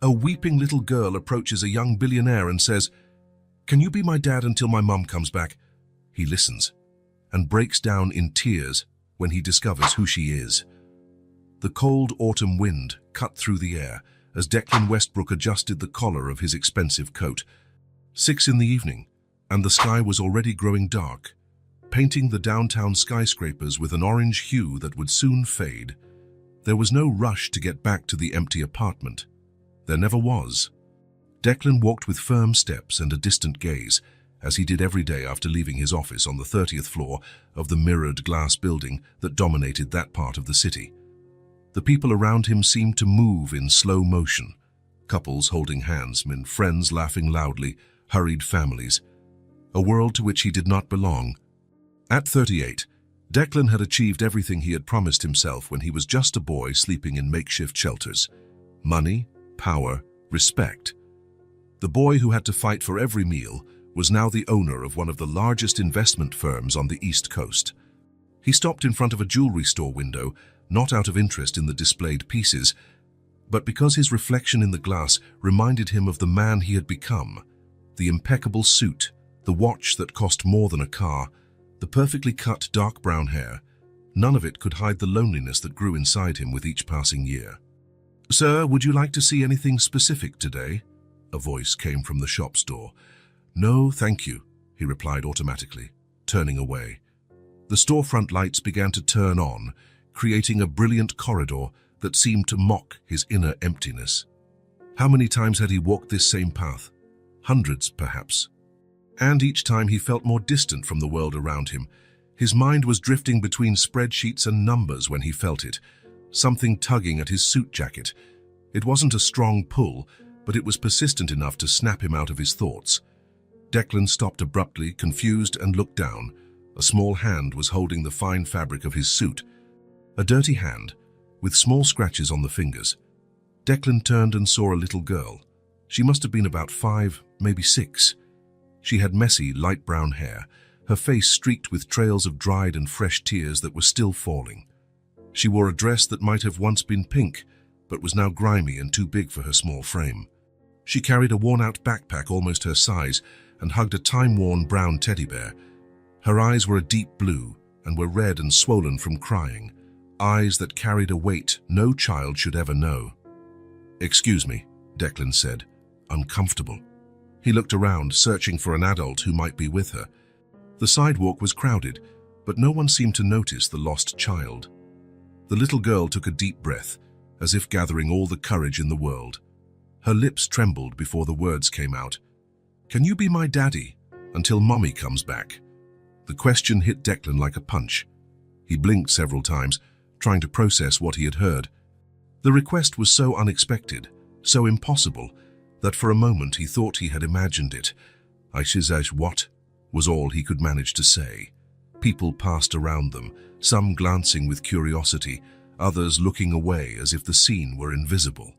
A weeping little girl approaches a young billionaire and says, "Can you be my dad until my mum comes back?" He listens and breaks down in tears when he discovers who she is. The cold autumn wind cut through the air as Declan Westbrook adjusted the collar of his expensive coat. 6 in the evening, and the sky was already growing dark, painting the downtown skyscrapers with an orange hue that would soon fade. There was no rush to get back to the empty apartment. There never was. Declan walked with firm steps and a distant gaze, as he did every day after leaving his office on the 30th floor of the mirrored glass building that dominated that part of the city. The people around him seemed to move in slow motion. Couples holding hands, men, friends laughing loudly, hurried families. A world to which he did not belong. At 38, Declan had achieved everything he had promised himself when he was just a boy sleeping in makeshift shelters. Money, power, respect. The boy who had to fight for every meal was now the owner of one of the largest investment firms on the East Coast. He stopped in front of a jewelry store window, not out of interest in the displayed pieces, but because his reflection in the glass reminded him of the man he had become. The impeccable suit, the watch that cost more than a car, the perfectly cut dark brown hair, none of it could hide the loneliness that grew inside him with each passing year. "Sir, would you like to see anything specific today?" A voice came from the shop's door. "No, thank you," he replied automatically, turning away. The storefront lights began to turn on, creating a brilliant corridor that seemed to mock his inner emptiness. How many times had he walked this same path? Hundreds, perhaps. And each time he felt more distant from the world around him. His mind was drifting between spreadsheets and numbers when he felt it, something tugging at his suit jacket. It wasn't a strong pull, but it was persistent enough to snap him out of his thoughts. Declan stopped abruptly, confused, and looked down. A small hand was holding the fine fabric of his suit. A dirty hand, with small scratches on the fingers. Declan turned and saw a little girl. She must have been about 5, maybe 6. She had messy, light brown hair, her face streaked with trails of dried and fresh tears that were still falling. She wore a dress that might have once been pink, but was now grimy and too big for her small frame. She carried a worn-out backpack almost her size and hugged a time-worn brown teddy bear. Her eyes were a deep blue and were red and swollen from crying, eyes that carried a weight no child should ever know. "Excuse me," Declan said, uncomfortable. He looked around, searching for an adult who might be with her. The sidewalk was crowded, but no one seemed to notice the lost child. The little girl took a deep breath, as if gathering all the courage in the world. Her lips trembled before the words came out. "Can you be my daddy until Mommy comes back?" The question hit Declan like a punch. He blinked several times, trying to process what he had heard. The request was so unexpected, so impossible, that for a moment he thought he had imagined it. "I says what?" was all he could manage to say. People passed around them, some glancing with curiosity, others looking away as if the scene were invisible.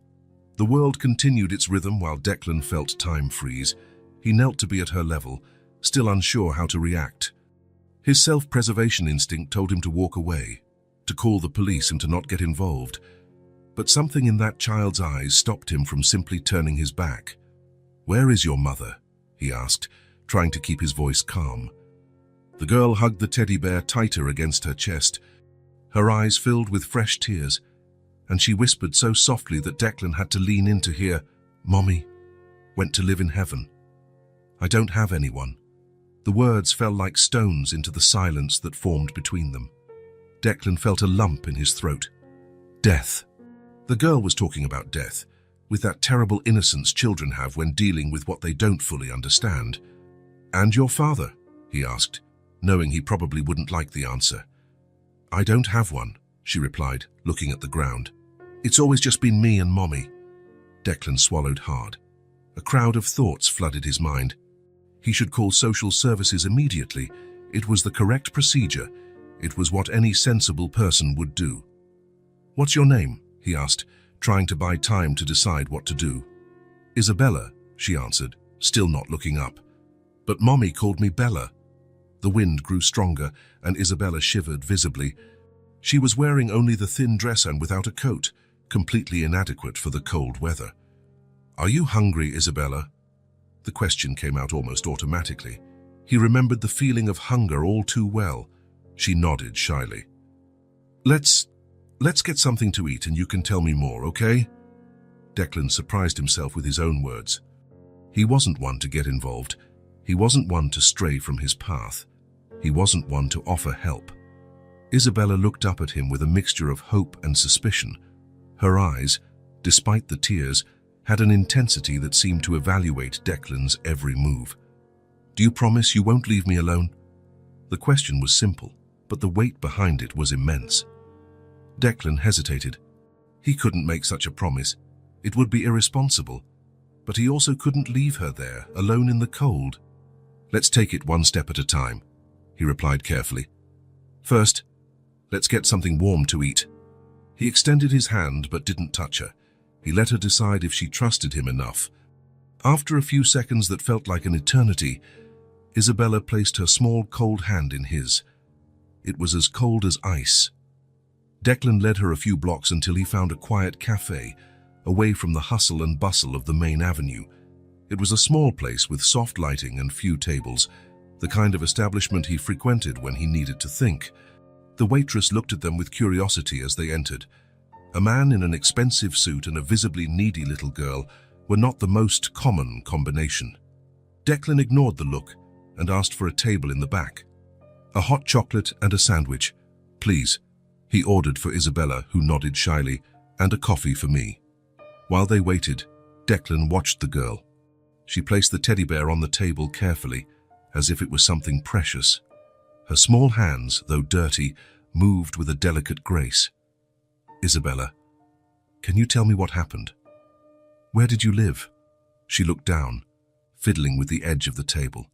The world continued its rhythm while Declan felt time freeze. He knelt to be at her level, still unsure how to react. His self-preservation instinct told him to walk away, to call the police and to not get involved. But something in that child's eyes stopped him from simply turning his back. "Where is your mother?" he asked, trying to keep his voice calm. The girl hugged the teddy bear tighter against her chest. Her eyes filled with fresh tears, and she whispered so softly that Declan had to lean in to hear, "Mommy went to live in heaven. I don't have anyone." The words fell like stones into the silence that formed between them. Declan felt a lump in his throat. Death. The girl was talking about death, with that terrible innocence children have when dealing with what they don't fully understand. "And your father?" he asked, knowing he probably wouldn't like the answer. "I don't have one," she replied, looking at the ground. "It's always just been me and Mommy." Declan swallowed hard. A crowd of thoughts flooded his mind. He should call social services immediately. It was the correct procedure. It was what any sensible person would do. "What's your name?" he asked, trying to buy time to decide what to do. "Isabella," she answered, still not looking up. "But Mommy called me Bella." The wind grew stronger, and Isabella shivered visibly. She was wearing only the thin dress and without a coat, completely inadequate for the cold weather. "Are you hungry, Isabella?" The question came out almost automatically. He remembered the feeling of hunger all too well. She nodded shyly. Let's get something to eat and you can tell me more, okay?" Declan surprised himself with his own words. He wasn't one to get involved. He wasn't one to stray from his path. He wasn't one to offer help. Isabella looked up at him with a mixture of hope and suspicion. Her eyes, despite the tears, had an intensity that seemed to evaluate Declan's every move. "Do you promise you won't leave me alone?" The question was simple, but the weight behind it was immense. Declan hesitated. He couldn't make such a promise. It would be irresponsible. But he also couldn't leave her there, alone in the cold. "Let's take it one step at a time," he replied carefully. "First, let's get something warm to eat." He extended his hand but didn't touch her. He let her decide if she trusted him enough. After a few seconds that felt like an eternity, Isabella placed her small, cold hand in his. It was as cold as ice. Declan led her a few blocks until he found a quiet cafe, away from the hustle and bustle of the main avenue. It was a small place with soft lighting and few tables, the kind of establishment he frequented when he needed to think. The waitress looked at them with curiosity as they entered. A man in an expensive suit and a visibly needy little girl were not the most common combination. Declan ignored the look and asked for a table in the back. "A hot chocolate and a sandwich, please," he ordered for Isabella, who nodded shyly, "and a coffee for me." While they waited, Declan watched the girl. She placed the teddy bear on the table carefully, as if it was something precious. Her small hands, though dirty, moved with a delicate grace. "Isabella, can you tell me what happened? Where did you live?" She looked down, fiddling with the edge of the table.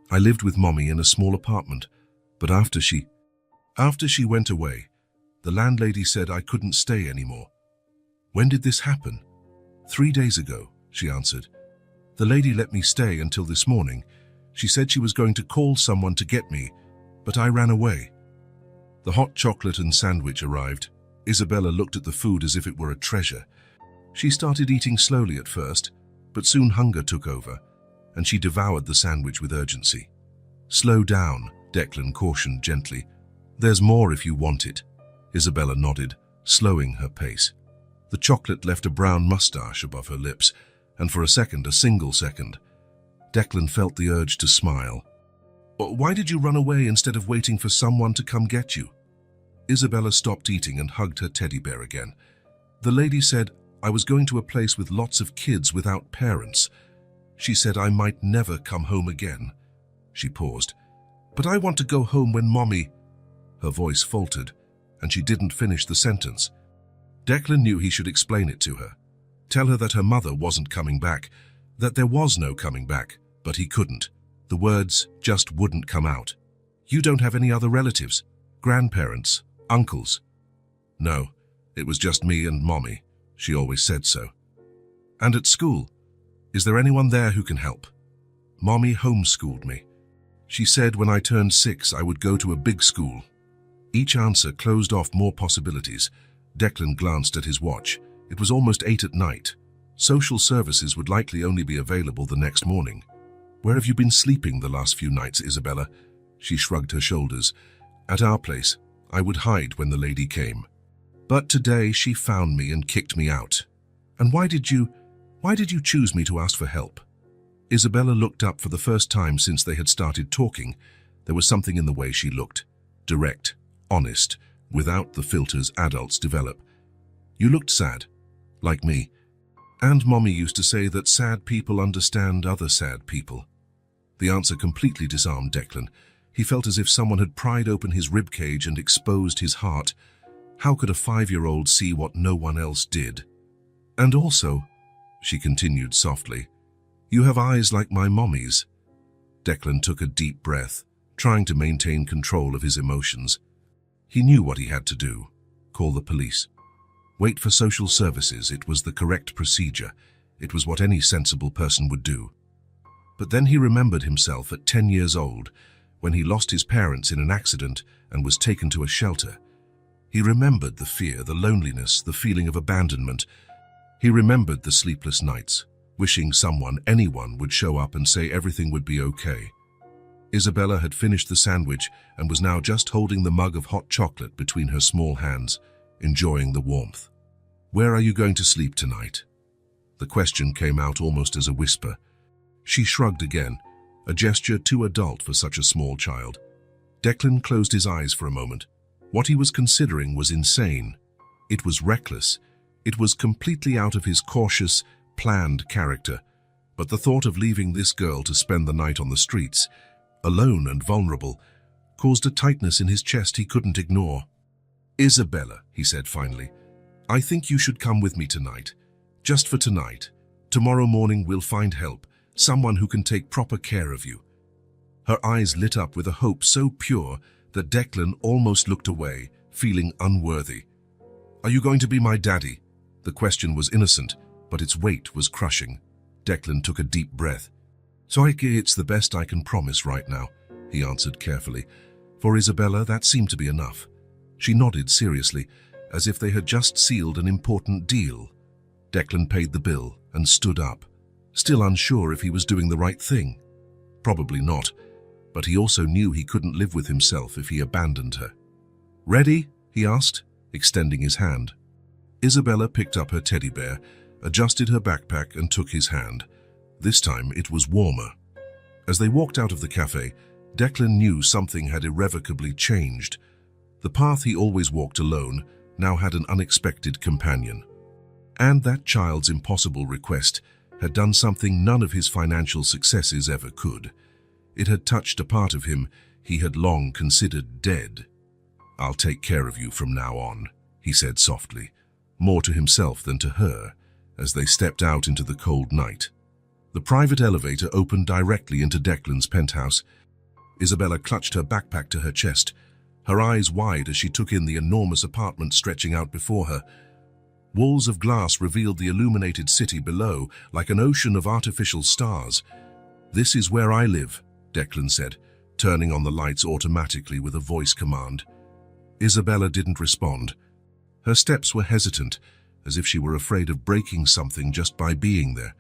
"I lived with Mommy in a small apartment, but after she went away, the landlady said I couldn't stay anymore." "When did this happen?" "3 days ago," she answered. "The lady let me stay until this morning. She said she was going to call someone to get me, but I ran away." The hot chocolate and sandwich arrived. Isabella looked at the food as if it were a treasure. She started eating slowly at first, but soon hunger took over, and she devoured the sandwich with urgency. "Slow down," Declan cautioned gently. "There's more if you want it." Isabella nodded, slowing her pace. The chocolate left a brown mustache above her lips, and for a single second, Declan felt the urge to smile. "Why did you run away instead of waiting for someone to come get you?" Isabella stopped eating and hugged her teddy bear again. "The lady said I was going to a place with lots of kids without parents. She said I might never come home again." She paused. "But I want to go home when Mommy—" Her voice faltered, and she didn't finish the sentence. Declan knew he should explain it to her. Tell her that her mother wasn't coming back, that there was no coming back, but he couldn't. The words just wouldn't come out. "You don't have any other relatives? Grandparents? Uncles?" "No, it was just me and Mommy. She always said so." "And at school? Is there anyone there who can help?" "Mommy homeschooled me. She said when I turned 6 I would go to a big school." Each answer closed off more possibilities. Declan glanced at his watch. It was almost 8 at night. Social services would likely only be available the next morning. "Where have you been sleeping the last few nights, Isabella?" She shrugged her shoulders. "At our place. I would hide when the lady came. But today she found me and kicked me out." "And why did you choose me to ask for help?" Isabella looked up for the first time since they had started talking. There was something in the way she looked. Direct, honest, without the filters adults develop. "You looked sad, like me. And Mommy used to say that sad people understand other sad people." The answer completely disarmed Declan. He felt as if someone had pried open his ribcage and exposed his heart. How could a 5-year-old see what no one else did? "And also," she continued softly, "you have eyes like my Mommy's." Declan took a deep breath, trying to maintain control of his emotions. He knew what he had to do. Call the police. Wait for social services. It was the correct procedure. It was what any sensible person would do. But then he remembered himself at 10 years old, when he lost his parents in an accident and was taken to a shelter. He remembered the fear, the loneliness, the feeling of abandonment. He remembered the sleepless nights, wishing anyone would show up and say everything would be okay. Isabella had finished the sandwich and was now just holding the mug of hot chocolate between her small hands, enjoying the warmth. "Where are you going to sleep tonight?" The question came out almost as a whisper. She shrugged again, a gesture too adult for such a small child. Declan closed his eyes for a moment. What he was considering was insane. It was reckless. It was completely out of his cautious, planned character. But the thought of leaving this girl to spend the night on the streets, alone and vulnerable, caused a tightness in his chest he couldn't ignore. "Isabella," he said finally, "I think you should come with me tonight. Just for tonight. Tomorrow morning we'll find help, someone who can take proper care of you." Her eyes lit up with a hope so pure that Declan almost looked away, feeling unworthy. "Are you going to be my daddy?" The question was innocent, but its weight was crushing. Declan took a deep breath. "So it's the best I can promise right now," he answered carefully. For Isabella, that seemed to be enough. She nodded seriously, as if they had just sealed an important deal. Declan paid the bill and stood up, still unsure if he was doing the right thing. Probably not, but he also knew he couldn't live with himself if he abandoned her. "Ready?" he asked, extending his hand. Isabella picked up her teddy bear, adjusted her backpack and took his hand. This time it was warmer. As they walked out of the cafe, Declan knew something had irrevocably changed. The path he always walked alone now had an unexpected companion. And that child's impossible request had done something none of his financial successes ever could. It had touched a part of him he had long considered dead. "I'll take care of you from now on," he said softly, more to himself than to her, as they stepped out into the cold night. The private elevator opened directly into Declan's penthouse. Isabella clutched her backpack to her chest, her eyes wide as she took in the enormous apartment stretching out before her. Walls of glass revealed the illuminated city below, like an ocean of artificial stars. "This is where I live," Declan said, turning on the lights automatically with a voice command. Isabella didn't respond. Her steps were hesitant, as if she were afraid of breaking something just by being there.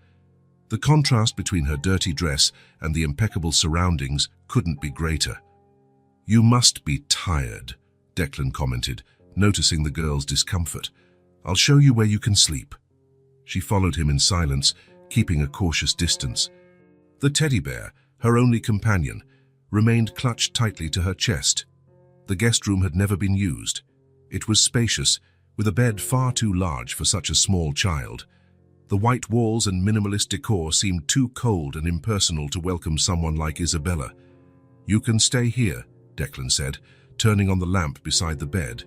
The contrast between her dirty dress and the impeccable surroundings couldn't be greater. "You must be tired," Declan commented, noticing the girl's discomfort. "I'll show you where you can sleep." She followed him in silence, keeping a cautious distance. The teddy bear, her only companion, remained clutched tightly to her chest. The guest room had never been used. It was spacious, with a bed far too large for such a small child. The white walls and minimalist decor seemed too cold and impersonal to welcome someone like Isabella. "You can stay here," Declan said, turning on the lamp beside the bed.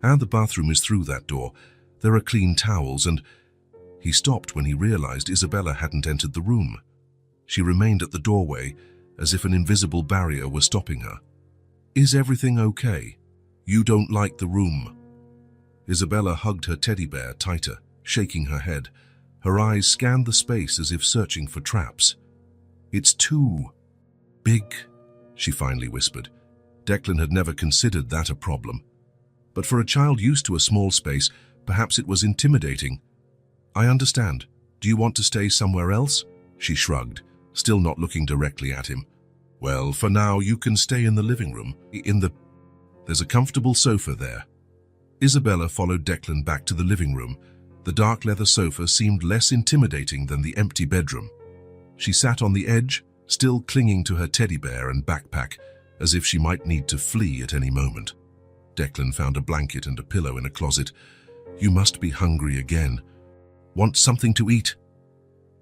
"And the bathroom is through that door. There are clean towels and—" He stopped when he realized Isabella hadn't entered the room. She remained at the doorway, as if an invisible barrier were stopping her. "Is everything okay? You don't like the room?" Isabella hugged her teddy bear tighter, shaking her head. Her eyes scanned the space as if searching for traps. "It's too big," she finally whispered. Declan had never considered that a problem. But for a child used to a small space, perhaps it was intimidating. "I understand. Do you want to stay somewhere else?" She shrugged, still not looking directly at him. "Well, for now you can stay in the living room. There's a comfortable sofa there." Isabella followed Declan back to the living room. The dark leather sofa seemed less intimidating than the empty bedroom. She sat on the edge, still clinging to her teddy bear and backpack, as if she might need to flee at any moment. Declan found a blanket and a pillow in a closet. "You must be hungry again. Want something to eat?"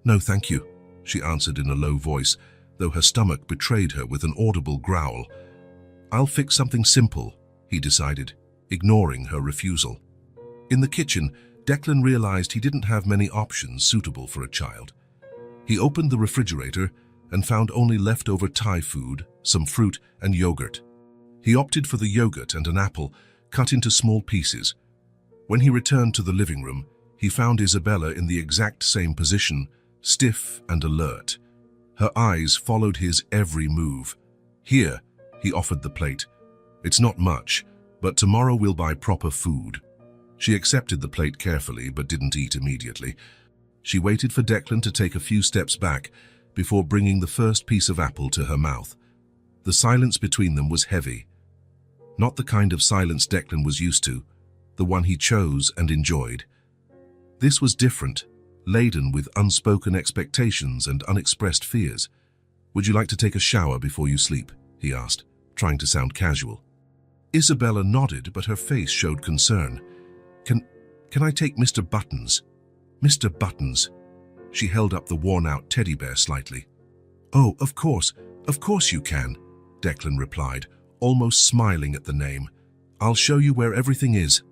"No, thank you," she answered in a low voice, though her stomach betrayed her with an audible growl. "I'll fix something simple," he decided, ignoring her refusal. In the kitchen, Declan realized he didn't have many options suitable for a child. He opened the refrigerator and found only leftover Thai food, some fruit and yogurt. He opted for the yogurt and an apple, cut into small pieces. When he returned to the living room, he found Isabella in the exact same position, stiff and alert. Her eyes followed his every move. "Here," he offered the plate. "It's not much, but tomorrow we'll buy proper food." She accepted the plate carefully but didn't eat immediately. She waited for Declan to take a few steps back before bringing the first piece of apple to her mouth. The silence between them was heavy. Not the kind of silence Declan was used to, the one he chose and enjoyed. This was different, laden with unspoken expectations and unexpressed fears. "Would you like to take a shower before you sleep?" he asked, trying to sound casual. Isabella nodded, but her face showed concern. Can I take Mr. Buttons?" "Mr. Buttons?" She held up the worn-out teddy bear slightly. "Oh, of course you can," Declan replied, almost smiling at the name. "I'll show you where everything is."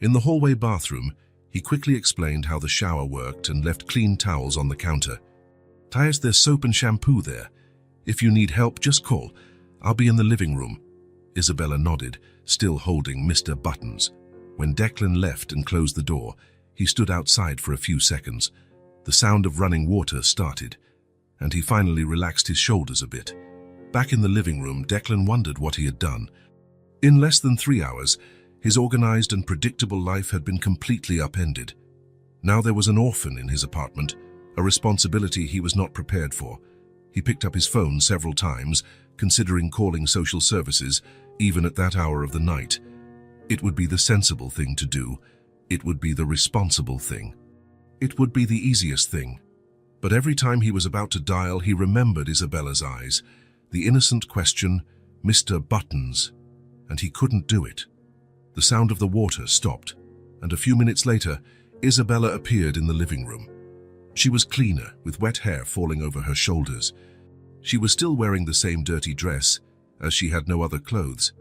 In the hallway bathroom, he quickly explained how the shower worked and left clean towels on the counter. "There's soap and shampoo there. If you need help, just call. I'll be in the living room." Isabella nodded, still holding Mr. Buttons. When Declan left and closed the door, he stood outside for a few seconds. The sound of running water started, and he finally relaxed his shoulders a bit. Back in the living room, Declan wondered what he had done. In less than 3 hours, his organized and predictable life had been completely upended. Now there was an orphan in his apartment, a responsibility he was not prepared for. He picked up his phone several times, considering calling social services, even at that hour of the night. It would be the sensible thing to do. It would be the responsible thing. It would be the easiest thing. But every time he was about to dial, he remembered Isabella's eyes, the innocent question, "Mr. Buttons," and he couldn't do it. The sound of the water stopped, and a few minutes later, Isabella appeared in the living room. She was cleaner, with wet hair falling over her shoulders. She was still wearing the same dirty dress, as she had no other clothes.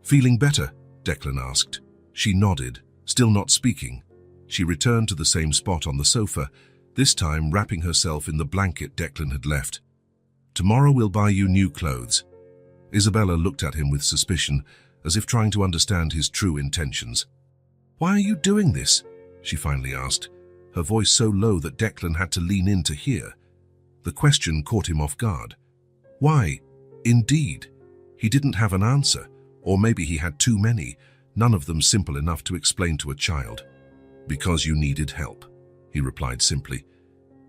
"Feeling better?" Declan asked. She nodded, still not speaking. She returned to the same spot on the sofa, this time wrapping herself in the blanket Declan had left. "Tomorrow we'll buy you new clothes." Isabella looked at him with suspicion, as if trying to understand his true intentions. "Why are you doing this?" she finally asked, her voice so low that Declan had to lean in to hear. The question caught him off guard. Why? Indeed. He didn't have an answer, or maybe he had too many, none of them simple enough to explain to a child. "Because you needed help," he replied simply.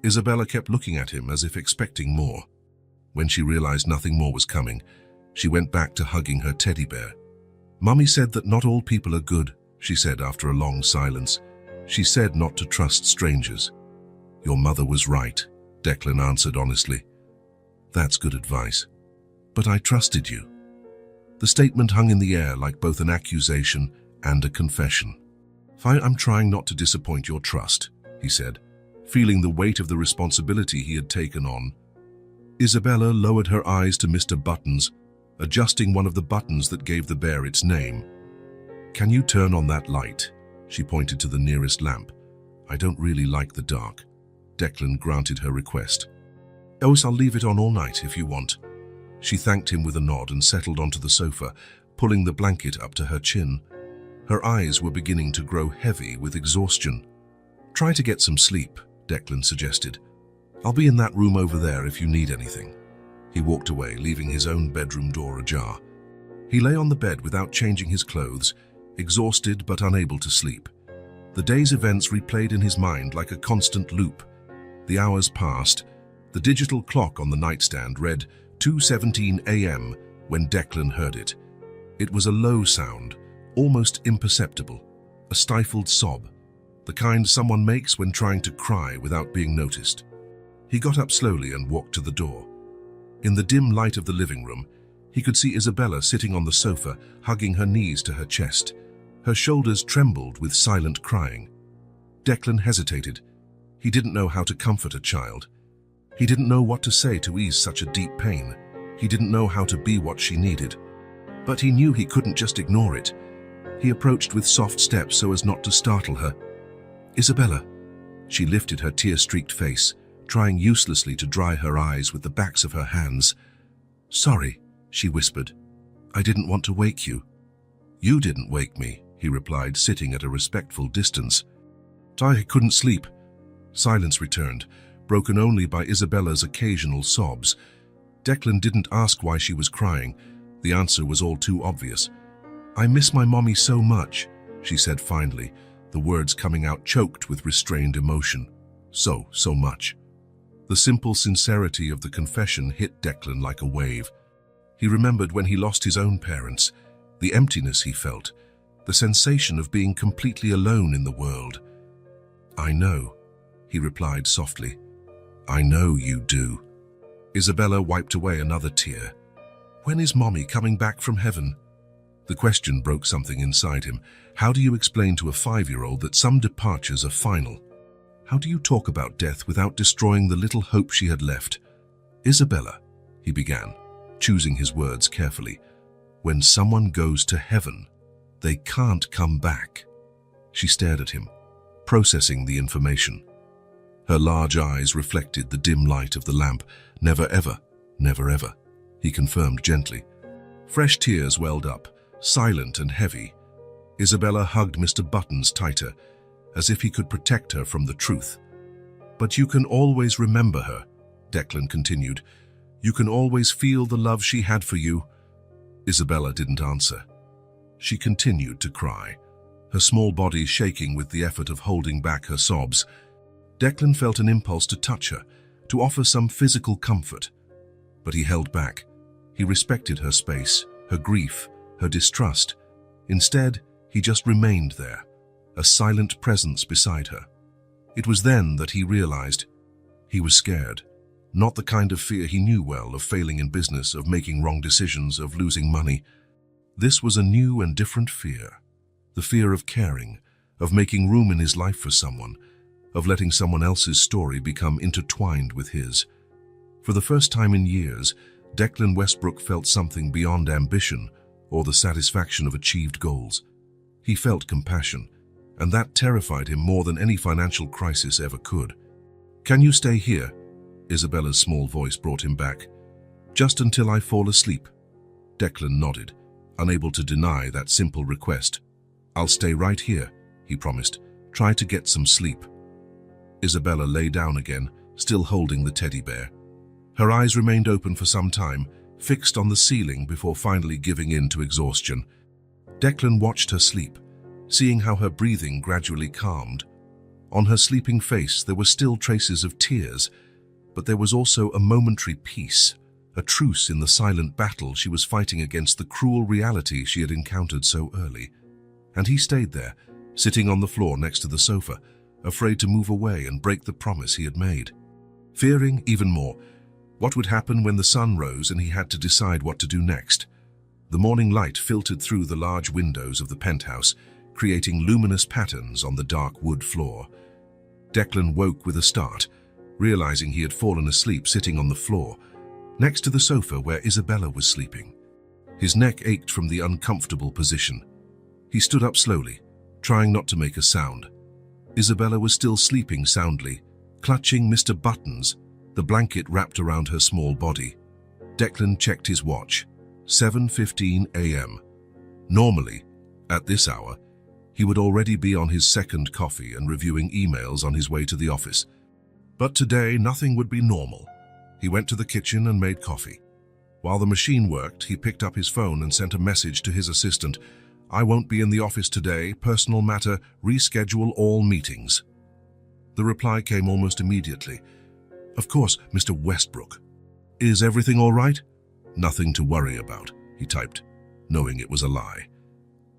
Isabella kept looking at him as if expecting more. When she realized nothing more was coming, she went back to hugging her teddy bear. "Mummy said that not all people are good," she said after a long silence. "She said not to trust strangers." "Your mother was right," Declan answered honestly. "That's good advice. But I trusted you." The statement hung in the air like both an accusation and a confession. "I'm trying not to disappoint your trust," he said, feeling the weight of the responsibility he had taken on. Isabella lowered her eyes to Mr. Buttons, adjusting one of the buttons that gave the bear its name. "Can you turn on that light?" She pointed to the nearest lamp. "I don't really like the dark." Declan granted her request. "Oh, I'll leave it on all night if you want." She thanked him with a nod and settled onto the sofa, pulling the blanket up to her chin. Her eyes were beginning to grow heavy with exhaustion. "Try to get some sleep," Declan suggested. "I'll be in that room over there if you need anything." He walked away, leaving his own bedroom door ajar. He lay on the bed without changing his clothes, exhausted but unable to sleep. The day's events replayed in his mind like a constant loop. The hours passed. The digital clock on the nightstand read 2:17 a.m. when Declan heard it. It was a low sound, almost imperceptible, a stifled sob, the kind someone makes when trying to cry without being noticed. He got up slowly and walked to the door. In the dim light of the living room, he could see Isabella sitting on the sofa, hugging her knees to her chest. Her shoulders trembled with silent crying. Declan hesitated. He didn't know how to comfort a child. He didn't know what to say to ease such a deep pain. He didn't know how to be what she needed. But he knew he couldn't just ignore it. He approached with soft steps so as not to startle her. "Isabella." She lifted her tear-streaked face, trying uselessly to dry her eyes with the backs of her hands. "Sorry," she whispered. "I didn't want to wake you." "You didn't wake me," he replied, sitting at a respectful distance. "I couldn't sleep." Silence returned, broken only by Isabella's occasional sobs. Declan didn't ask why she was crying. The answer was all too obvious. "I miss my mommy so much." she said finally, the words coming out choked with restrained emotion. So much. The simple sincerity of the confession hit Declan like a wave. He remembered when he lost his own parents, the emptiness he felt, the sensation of being completely alone in the world. "I know," he replied softly. "I know you do." Isabella wiped away another tear. "When is Mommy coming back from heaven?" The question broke something inside him. How do you explain to a 5-year-old that some departures are final? How do you talk about death without destroying the little hope she had left? "Isabella," he began, choosing his words carefully, "when someone goes to heaven, they can't come back." She stared at him, processing the information. Her large eyes reflected the dim light of the lamp. "Never ever, never ever," he confirmed gently. Fresh tears welled up, silent and heavy. Isabella hugged Mr. Buttons tighter, as if he could protect her from the truth. "But you can always remember her," Declan continued. "You can always feel the love she had for you." Isabella didn't answer. She continued to cry, her small body shaking with the effort of holding back her sobs. Declan felt an impulse to touch her, to offer some physical comfort. But he held back. He respected her space, her grief, her distrust. Instead, he just remained there, a silent presence beside her. It was then that he realized he was scared. Not the kind of fear he knew well, of failing in business, of making wrong decisions, of losing money. This was a new and different fear. The fear of caring, of making room in his life for someone, of letting someone else's story become intertwined with his. For the first time in years, Declan Westbrook felt something beyond ambition or the satisfaction of achieved goals. He felt compassion, and that terrified him more than any financial crisis ever could. "Can you stay here?" Isabella's small voice brought him back. "Just until I fall asleep." Declan nodded, unable to deny that simple request. "I'll stay right here," he promised. "Try to get some sleep." Isabella lay down again, still holding the teddy bear. Her eyes remained open for some time, fixed on the ceiling before finally giving in to exhaustion. Declan watched her sleep, seeing how her breathing gradually calmed. On her sleeping face there were still traces of tears, but there was also a momentary peace, a truce in the silent battle she was fighting against the cruel reality she had encountered so early. And he stayed there, sitting on the floor next to the sofa, afraid to move away and break the promise he had made. Fearing even more what would happen when the sun rose and he had to decide what to do next. The morning light filtered through the large windows of the penthouse, creating luminous patterns on the dark wood floor. Declan woke with a start, realizing he had fallen asleep sitting on the floor, next to the sofa where Isabella was sleeping. His neck ached from the uncomfortable position. He stood up slowly, trying not to make a sound. Isabella was still sleeping soundly, clutching Mr. Buttons, the blanket wrapped around her small body. Declan checked his watch. 7:15 a.m. Normally, at this hour, he would already be on his second coffee and reviewing emails on his way to the office. But today, nothing would be normal. He went to the kitchen and made coffee. While the machine worked, he picked up his phone and sent a message to his assistant. "I won't be in the office today. Personal matter. Reschedule all meetings." The reply came almost immediately. "Of course, Mr. Westbrook. Is everything all right?" "Nothing to worry about," he typed, knowing it was a lie.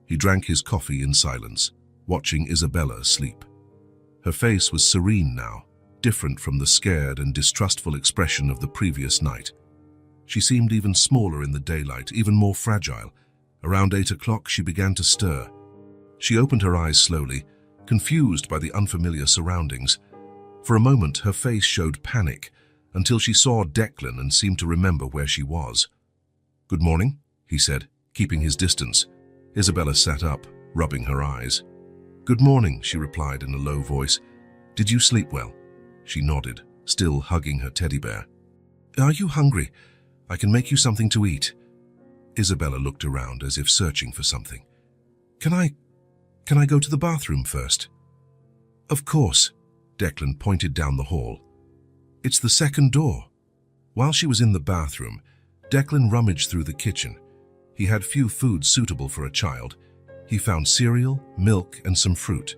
He drank his coffee in silence, watching Isabella sleep. Her face was serene now, different from the scared and distrustful expression of the previous night. She seemed even smaller in the daylight, even more fragile. Around 8 o'clock, she began to stir. She opened her eyes slowly, confused by the unfamiliar surroundings. For a moment, her face showed panic, until she saw Declan and seemed to remember where she was. "Good morning," he said, keeping his distance. Isabella sat up, rubbing her eyes. "Good morning," she replied in a low voice. "Did you sleep well?" She nodded, still hugging her teddy bear. "Are you hungry? I can make you something to eat." Isabella looked around as if searching for something. Can I go to the bathroom first?" "Of course." Declan pointed down the hall. "It's the second door." While she was in the bathroom, Declan rummaged through the kitchen. He had few foods suitable for a child. He found cereal, milk, and some fruit.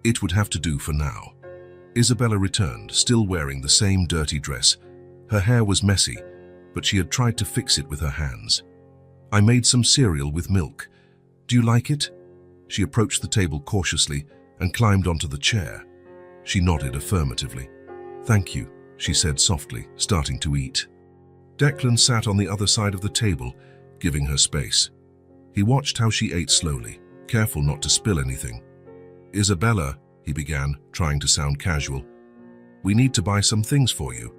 It would have to do for now. Isabella returned, still wearing the same dirty dress. Her hair was messy, but she had tried to fix it with her hands. I made some cereal with milk. Do you like it? She approached the table cautiously and climbed onto the chair. She nodded affirmatively. Thank you, she said softly, starting to eat. Declan sat on the other side of the table, giving her space. He watched how she ate slowly, careful not to spill anything. Isabella, he began, trying to sound casual. We need to buy some things for you.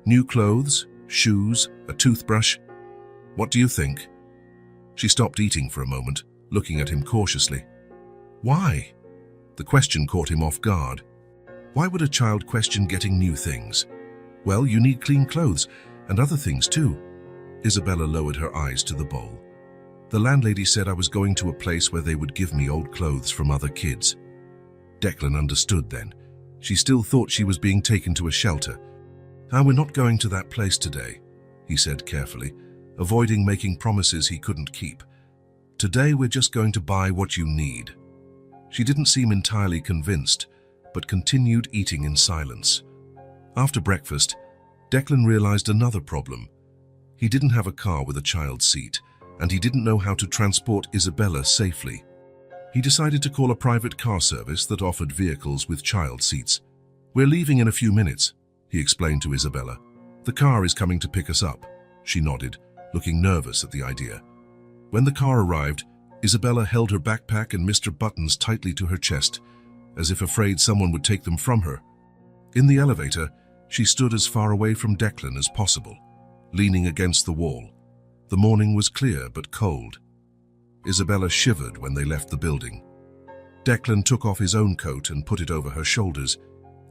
New clothes, shoes, a toothbrush. What do you think? She stopped eating for a moment, looking at him cautiously. Why? The question caught him off guard. Why would a child question getting new things? Well, you need clean clothes, and other things too. Isabella lowered her eyes to the bowl. The landlady said I was going to a place where they would give me old clothes from other kids. Declan understood then. She still thought she was being taken to a shelter. We're not going to that place today, he said carefully, avoiding making promises he couldn't keep. Today we're just going to buy what you need. She didn't seem entirely convinced, but continued eating in silence. After breakfast, Declan realized another problem. He didn't have a car with a child seat, and he didn't know how to transport Isabella safely. He decided to call a private car service that offered vehicles with child seats. We're leaving in a few minutes, he explained to Isabella. The car is coming to pick us up. She nodded, looking nervous at the idea. When the car arrived, Isabella held her backpack and Mr. Buttons tightly to her chest, as if afraid someone would take them from her. In the elevator, she stood as far away from Declan as possible, leaning against the wall. The morning was clear but cold. Isabella shivered when they left the building. Declan took off his own coat and put it over her shoulders,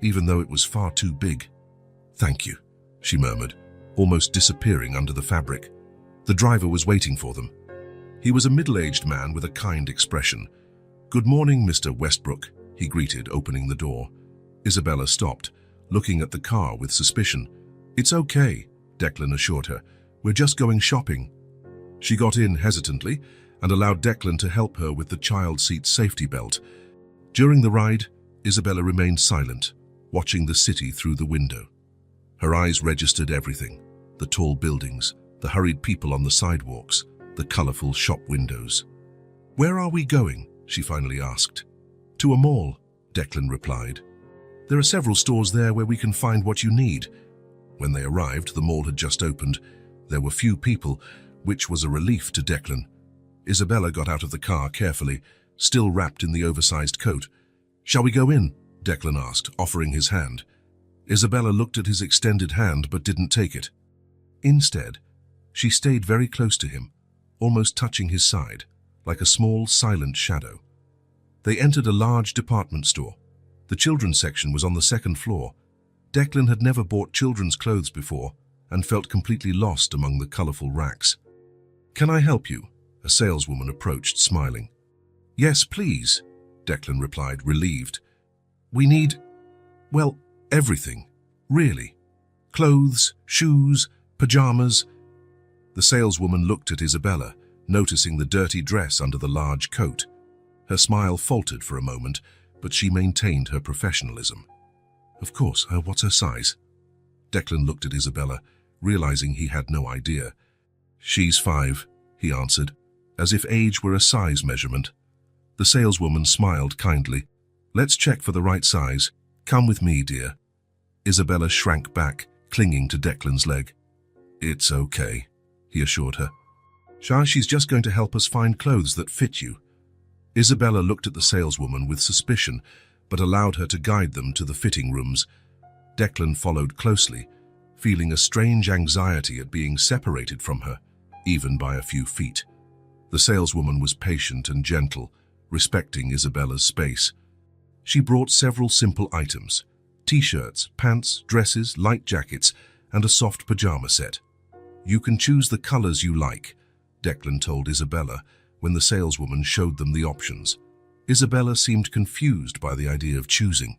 even though it was far too big. Thank you, she murmured, almost disappearing under the fabric. The driver was waiting for them. He was a middle-aged man with a kind expression. Good morning, Mr. Westbrook, he greeted, opening the door. Isabella stopped, looking at the car with suspicion. It's okay, Declan assured her. We're just going shopping. She got in hesitantly and allowed Declan to help her with the child seat safety belt. During the ride, Isabella remained silent, watching the city through the window. Her eyes registered everything: the tall buildings, the hurried people on the sidewalks, the colorful shop windows. Where are we going? She finally asked. To a mall, Declan replied. There are several stores there where we can find what you need. When they arrived, the mall had just opened. There were few people, which was a relief to Declan. Isabella got out of the car carefully, still wrapped in the oversized coat. Shall we go in? Declan asked, offering his hand. Isabella looked at his extended hand but didn't take it. Instead, she stayed very close to him, almost touching his side, like a small, silent shadow. They entered a large department store. The children's section was on the second floor. Declan had never bought children's clothes before and felt completely lost among the colorful racks. Can I help you? A saleswoman approached, smiling. Yes, please, Declan replied, relieved. We need, well, everything, really. Clothes, shoes, pajamas. The saleswoman looked at Isabella, noticing the dirty dress under the large coat. Her smile faltered for a moment, but she maintained her professionalism. Of course, what's her size? Declan looked at Isabella, realizing he had no idea. She's 5, he answered, as if age were a size measurement. The saleswoman smiled kindly. Let's check for the right size. Come with me, dear. Isabella shrank back, clinging to Declan's leg. It's okay, he assured her. She's just going to help us find clothes that fit you. Isabella looked at the saleswoman with suspicion, but allowed her to guide them to the fitting rooms. Declan followed closely, feeling a strange anxiety at being separated from her, even by a few feet. The saleswoman was patient and gentle, respecting Isabella's space. She brought several simple items: t-shirts, pants, dresses, light jackets, and a soft pajama set. You can choose the colors you like, Declan told Isabella when the saleswoman showed them the options. Isabella seemed confused by the idea of choosing.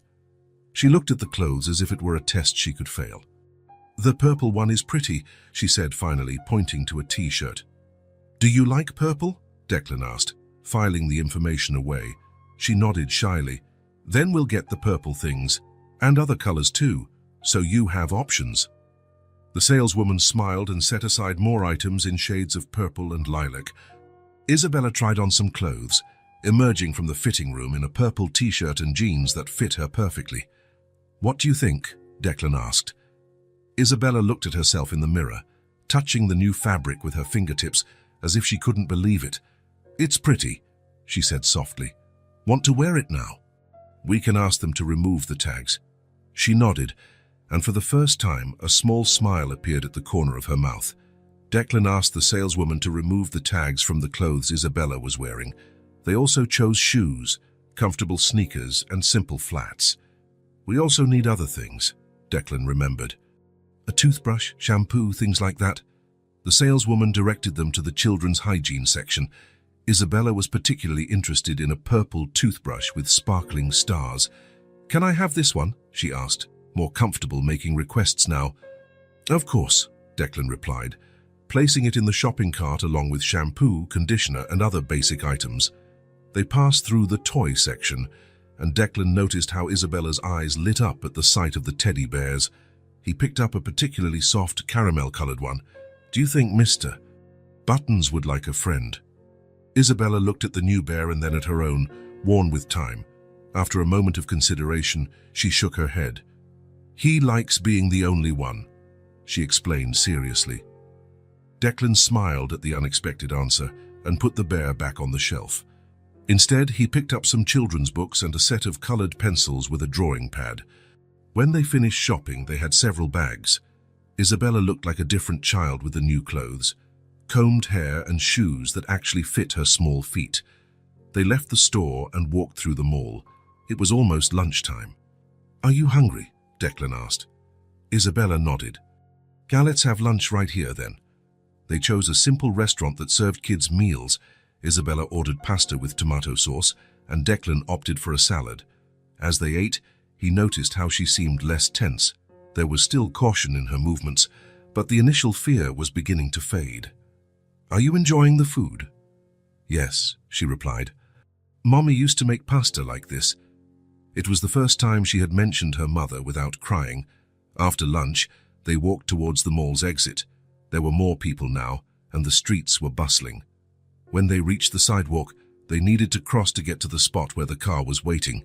She looked at the clothes as if it were a test she could fail. The purple one is pretty, she said finally, pointing to a t-shirt. Do you like purple? Declan asked, filing the information away. She nodded shyly. Then we'll get the purple things, and other colors too, so you have options. The saleswoman smiled and set aside more items in shades of purple and lilac. Isabella tried on some clothes, emerging from the fitting room in a purple t-shirt and jeans that fit her perfectly. "What do you think?" Declan asked. Isabella looked at herself in the mirror, touching the new fabric with her fingertips as if she couldn't believe it. "It's pretty," she said softly. "Want to wear it now? We can ask them to remove the tags." She nodded, and for the first time, a small smile appeared at the corner of her mouth. Declan asked the saleswoman to remove the tags from the clothes Isabella was wearing. They also chose shoes, comfortable sneakers, and simple flats. "We also need other things," Declan remembered. "A toothbrush, shampoo, things like that." The saleswoman directed them to the children's hygiene section. Isabella was particularly interested in a purple toothbrush with sparkling stars. "Can I have this one?" she asked, more comfortable making requests now. "Of course," Declan replied, placing it in the shopping cart along with shampoo, conditioner, and other basic items. They passed through the toy section, and Declan noticed how Isabella's eyes lit up at the sight of the teddy bears. He picked up a particularly soft caramel-colored one. "Do you think Mr. Buttons would like a friend?" Isabella looked at the new bear and then at her own, worn with time. After a moment of consideration, she shook her head. "He likes being the only one," she explained seriously. Declan smiled at the unexpected answer and put the bear back on the shelf. Instead, he picked up some children's books and a set of colored pencils with a drawing pad. When they finished shopping, they had several bags. Isabella looked like a different child with the new clothes, combed hair and shoes that actually fit her small feet. They left the store and walked through the mall. It was almost lunchtime. "Are you hungry?" Declan asked. Isabella nodded. "Let's have lunch right here then." They chose a simple restaurant that served kids meals. Isabella ordered pasta with tomato sauce, and Declan opted for a salad. As they ate, he noticed how she seemed less tense. There was still caution in her movements, but the initial fear was beginning to fade. "Are you enjoying the food?" "Yes," she replied. "Mommy used to make pasta like this." It was the first time she had mentioned her mother without crying. After lunch, they walked towards the mall's exit. There were more people now, and the streets were bustling. When they reached the sidewalk, they needed to cross to get to the spot where the car was waiting.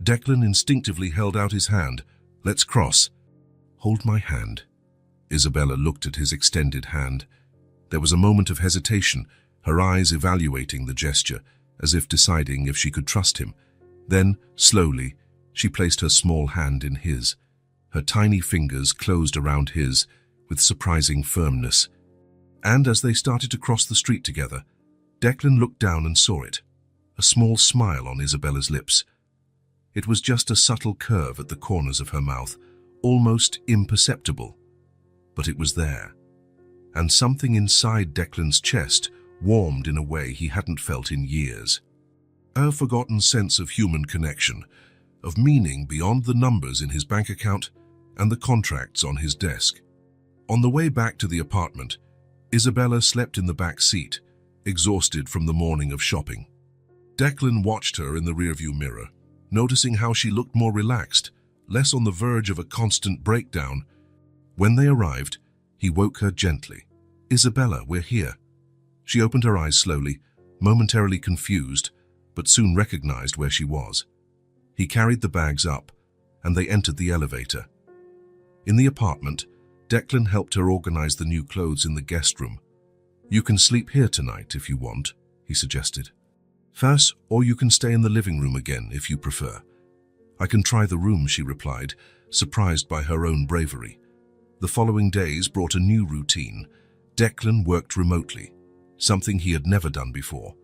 Declan instinctively held out his hand. "Let's cross." "Hold my hand." Isabella looked at his extended hand. There was a moment of hesitation, her eyes evaluating the gesture, as if deciding if she could trust him. Then, slowly, she placed her small hand in his. Her tiny fingers closed around his with surprising firmness. And as they started to cross the street together, Declan looked down and saw it, a small smile on Isabella's lips. It was just a subtle curve at the corners of her mouth, almost imperceptible. But it was there, and something inside Declan's chest warmed in a way he hadn't felt in years. A forgotten sense of human connection, of meaning beyond the numbers in his bank account and the contracts on his desk. On the way back to the apartment, Isabella slept in the back seat, exhausted from the morning of shopping. Declan watched her in the rearview mirror, noticing how she looked more relaxed, less on the verge of a constant breakdown. When they arrived, he woke her gently. "Isabella, we're here." She opened her eyes slowly, momentarily confused, but soon recognized where she was. He carried the bags up, and they entered the elevator. In the apartment, Declan helped her organize the new clothes in the guest room. "You can sleep here tonight if you want," he suggested. "First, or you can stay in the living room again if you prefer." "I can try the room," she replied, surprised by her own bravery. The following days brought a new routine. Declan worked remotely, something he had never done before.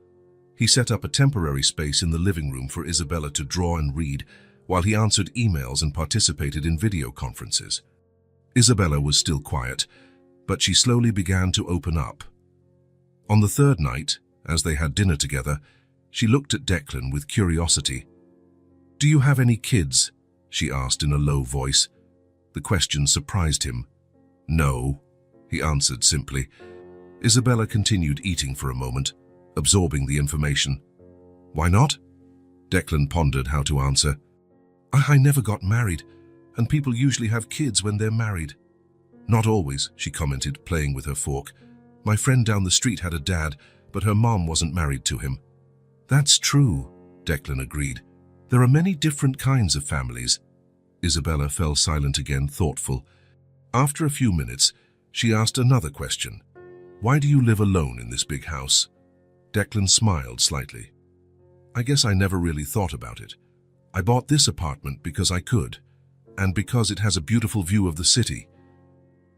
He set up a temporary space in the living room for Isabella to draw and read, while he answered emails and participated in video conferences. Isabella was still quiet, but she slowly began to open up. On the third night, as they had dinner together, she looked at Declan with curiosity. "Do you have any kids?" she asked in a low voice. The question surprised him. "No," he answered simply. Isabella continued eating for a moment. absorbing the information. Why not? Declan pondered how to answer. I never got married, and people usually have kids when they're married. Not always, she commented, playing with her fork. My friend down the street had a dad, but her mom wasn't married to him. That's true, Declan agreed. There are many different kinds of families. Isabella fell silent again, thoughtful. After a few minutes, she asked another question. Why do you live alone in this big house? Declan smiled slightly. I guess I never really thought about it. I bought this apartment because I could, and because it has a beautiful view of the city.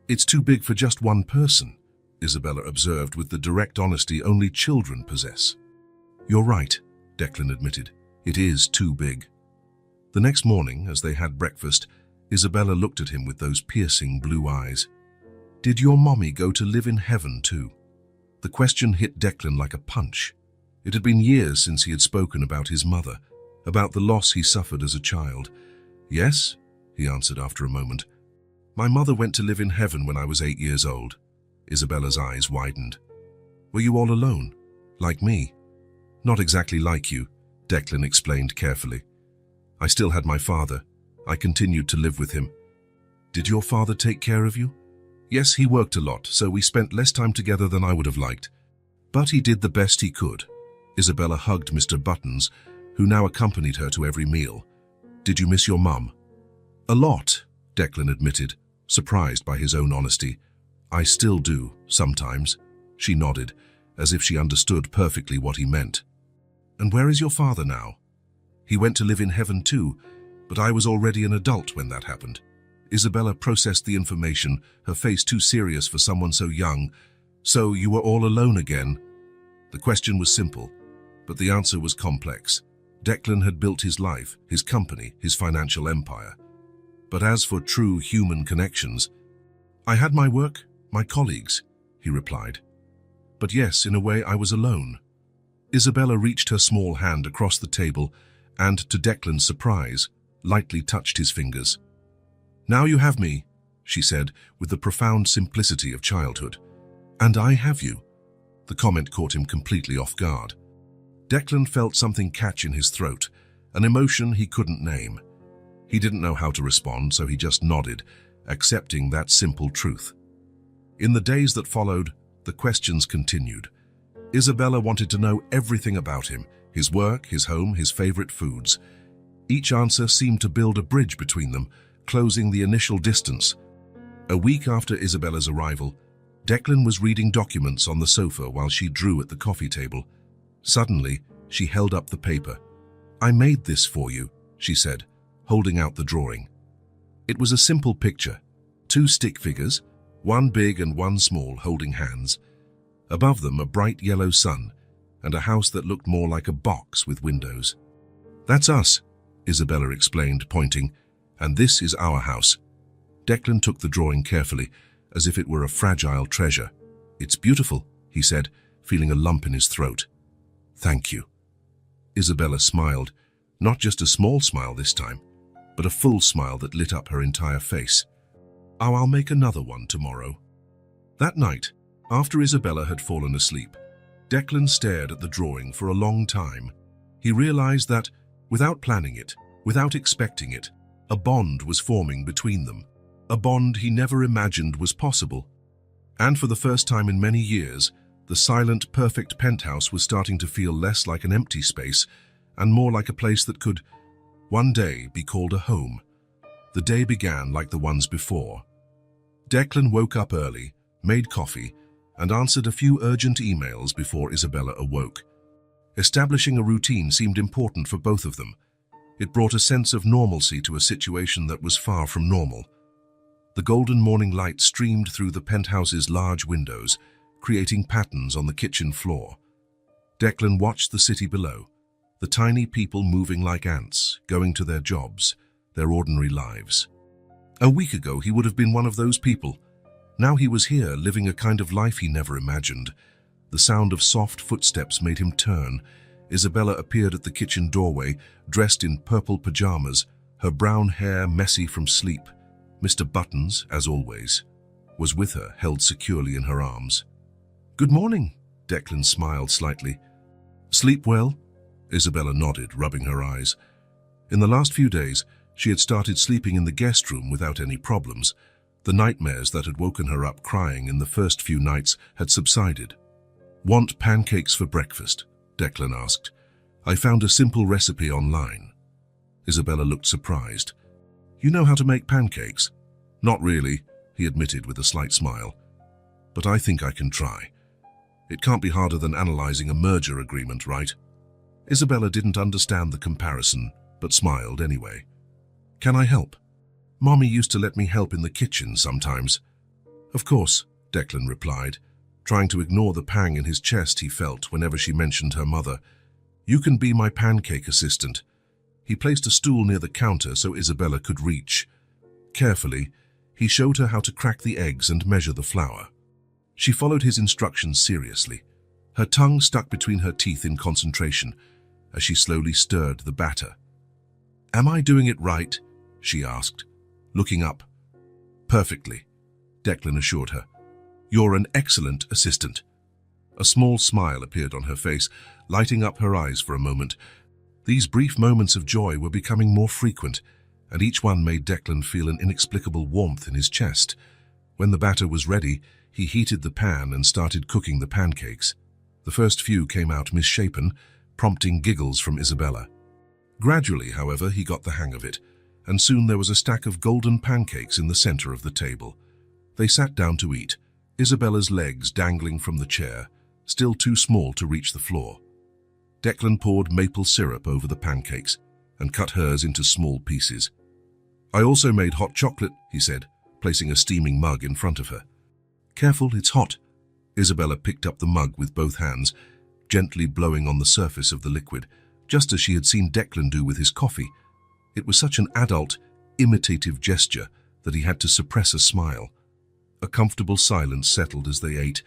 It's too big for just one person, Isabella observed with the direct honesty only children possess. You're right, Declan admitted. It is too big. The next morning, as they had breakfast, Isabella looked at him with those piercing blue eyes. Did your mommy go to live in heaven too? The question hit Declan like a punch. It had been years since he had spoken about his mother, about the loss he suffered as a child. Yes, he answered after a moment. My mother went to live in heaven when I was 8 years old. Isabella's eyes widened. Were you all alone? Like me? Not exactly like you, Declan explained carefully. I still had my father. I continued to live with him. Did your father take care of you? Yes, he worked a lot, so we spent less time together than I would have liked. But he did the best he could. Isabella hugged Mr. Buttons, who now accompanied her to every meal. Did you miss your mum? A lot, Declan admitted, surprised by his own honesty. I still do, sometimes. She nodded, as if she understood perfectly what he meant. And where is your father now? He went to live in heaven too, but I was already an adult when that happened. Isabella processed the information, her face too serious for someone so young. So you were all alone again? The question was simple, but the answer was complex. Declan had built his life, his company, his financial empire. But as for true human connections, I had my work, my colleagues, he replied. But yes, in a way I was alone. Isabella reached her small hand across the table and, to Declan's surprise, lightly touched his fingers. Now you have me, she said, with the profound simplicity of childhood. And I have you. The comment caught him completely off guard. Declan felt something catch in his throat, an emotion he couldn't name. He didn't know how to respond, so he just nodded, accepting that simple truth. In the days that followed, the questions continued. Isabella wanted to know everything about him, his work, his home, his favorite foods. Each answer seemed to build a bridge between them, closing the initial distance. A week after Isabella's arrival, Declan was reading documents on the sofa while she drew at the coffee table. Suddenly, she held up the paper. I made this for you, she said, holding out the drawing. It was a simple picture. 2 stick figures, one big and one small, holding hands. Above them, a bright yellow sun, and a house that looked more like a box with windows. That's us, Isabella explained, pointing, and this is our house. Declan took the drawing carefully, as if it were a fragile treasure. It's beautiful, he said, feeling a lump in his throat. Thank you. Isabella smiled, not just a small smile this time, but a full smile that lit up her entire face. Oh, I'll make another one tomorrow. That night, after Isabella had fallen asleep, Declan stared at the drawing for a long time. He realized that, without planning it, without expecting it, a bond was forming between them, a bond he never imagined was possible. And for the first time in many years, the silent, perfect penthouse was starting to feel less like an empty space and more like a place that could, one day, be called a home. The day began like the ones before. Declan woke up early, made coffee, and answered a few urgent emails before Isabella awoke. Establishing a routine seemed important for both of them. It brought a sense of normalcy to a situation that was far from normal. The golden morning light streamed through the penthouse's large windows, creating patterns on the kitchen floor. Declan watched the city below, the tiny people moving like ants, going to their jobs, their ordinary lives. A week ago, he would have been one of those people. Now he was here, living a kind of life he never imagined. The sound of soft footsteps made him turn. Isabella appeared at the kitchen doorway, dressed in purple pajamas, her brown hair messy from sleep. Mr. Buttons, as always, was with her, held securely in her arms. Good morning, Declan smiled slightly. Sleep well? Isabella nodded, rubbing her eyes. In the last few days, she had started sleeping in the guest room without any problems. The nightmares that had woken her up crying in the first few nights had subsided. Want pancakes for breakfast? Declan asked. I found a simple recipe online. Isabella looked surprised. You know how to make pancakes? Not really, he admitted with a slight smile. But I think I can try. It can't be harder than analyzing a merger agreement, right? Isabella didn't understand the comparison, but smiled anyway. Can I help? Mommy used to let me help in the kitchen sometimes. Of course, Declan replied, trying to ignore the pang in his chest he felt whenever she mentioned her mother. You can be my pancake assistant. He placed a stool near the counter so Isabella could reach. Carefully, he showed her how to crack the eggs and measure the flour. She followed his instructions seriously, her tongue stuck between her teeth in concentration as she slowly stirred the batter. Am I doing it right? She asked, looking up. Perfectly, Declan assured her. You're an excellent assistant. A small smile appeared on her face, lighting up her eyes for a moment. These brief moments of joy were becoming more frequent, and each one made Declan feel an inexplicable warmth in his chest. When the batter was ready, he heated the pan and started cooking the pancakes. The first few came out misshapen, prompting giggles from Isabella. Gradually, however, he got the hang of it, and soon there was a stack of golden pancakes in the center of the table. They sat down to eat, Isabella's legs dangling from the chair, still too small to reach the floor. Declan poured maple syrup over the pancakes and cut hers into small pieces. I also made hot chocolate, he said, placing a steaming mug in front of her. Careful, it's hot. Isabella picked up the mug with both hands, gently blowing on the surface of the liquid, just as she had seen Declan do with his coffee. It was such an adult, imitative gesture that he had to suppress a smile. A comfortable silence settled as they ate.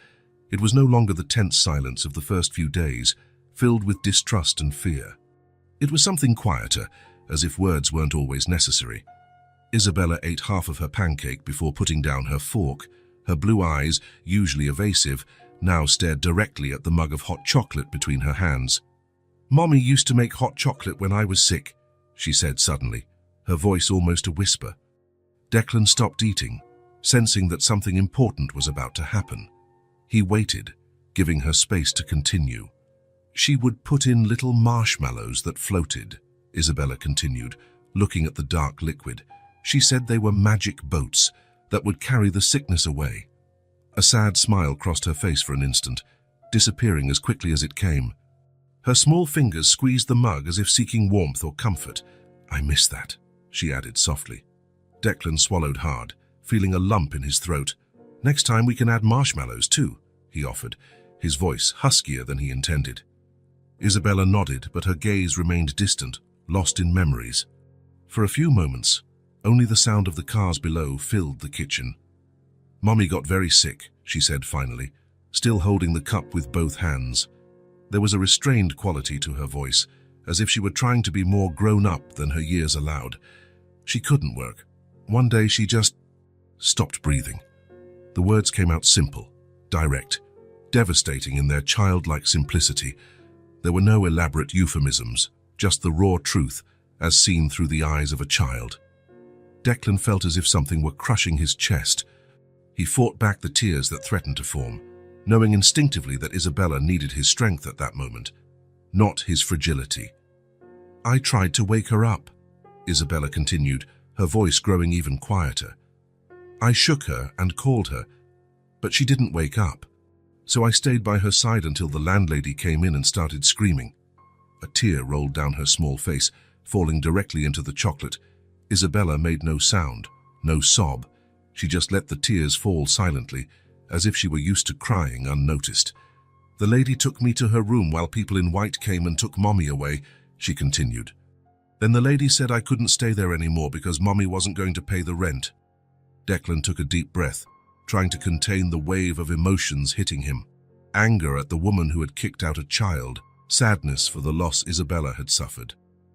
It was no longer the tense silence of the first few days, filled with distrust and fear. It was something quieter, as if words weren't always necessary. Isabella ate half of her pancake before putting down her fork. Her blue eyes, usually evasive, now stared directly at the mug of hot chocolate between her hands. Mommy used to make hot chocolate when I was sick, she said suddenly, her voice almost a whisper. Declan stopped eating, sensing that something important was about to happen. He waited, giving her space to continue. She would put in little marshmallows that floated, Isabella continued, looking at the dark liquid. She said they were magic boats that would carry the sickness away. A sad smile crossed her face for an instant, disappearing as quickly as it came. Her small fingers squeezed the mug as if seeking warmth or comfort. I miss that, she added softly. Declan swallowed hard, feeling a lump in his throat. Next time we can add marshmallows too, he offered, his voice huskier than he intended. Isabella nodded, but her gaze remained distant, lost in memories. For a few moments, only the sound of the cars below filled the kitchen. Mommy got very sick, she said finally, still holding the cup with both hands. There was a restrained quality to her voice, as if she were trying to be more grown up than her years allowed. She couldn't work. One day she just stopped breathing. The words came out simple, direct, devastating in their childlike simplicity. There were no elaborate euphemisms, just the raw truth, as seen through the eyes of a child. Declan felt as if something were crushing his chest. He fought back the tears that threatened to form, knowing instinctively that Isabella needed his strength at that moment, not his fragility. I tried to wake her up, Isabella continued, her voice growing even quieter. I shook her and called her, but she didn't wake up. So I stayed by her side until the landlady came in and started screaming. A tear rolled down her small face, falling directly into the chocolate. Isabella made no sound, no sob. She just let the tears fall silently, as if she were used to crying unnoticed. The lady took me to her room while people in white came and took Mommy away, she continued. Then the lady said I couldn't stay there anymore because Mommy wasn't going to pay the rent. Declan took a deep breath, trying to contain the wave of emotions hitting him. Anger at the woman who had kicked out a child, sadness for the loss Isabella had suffered,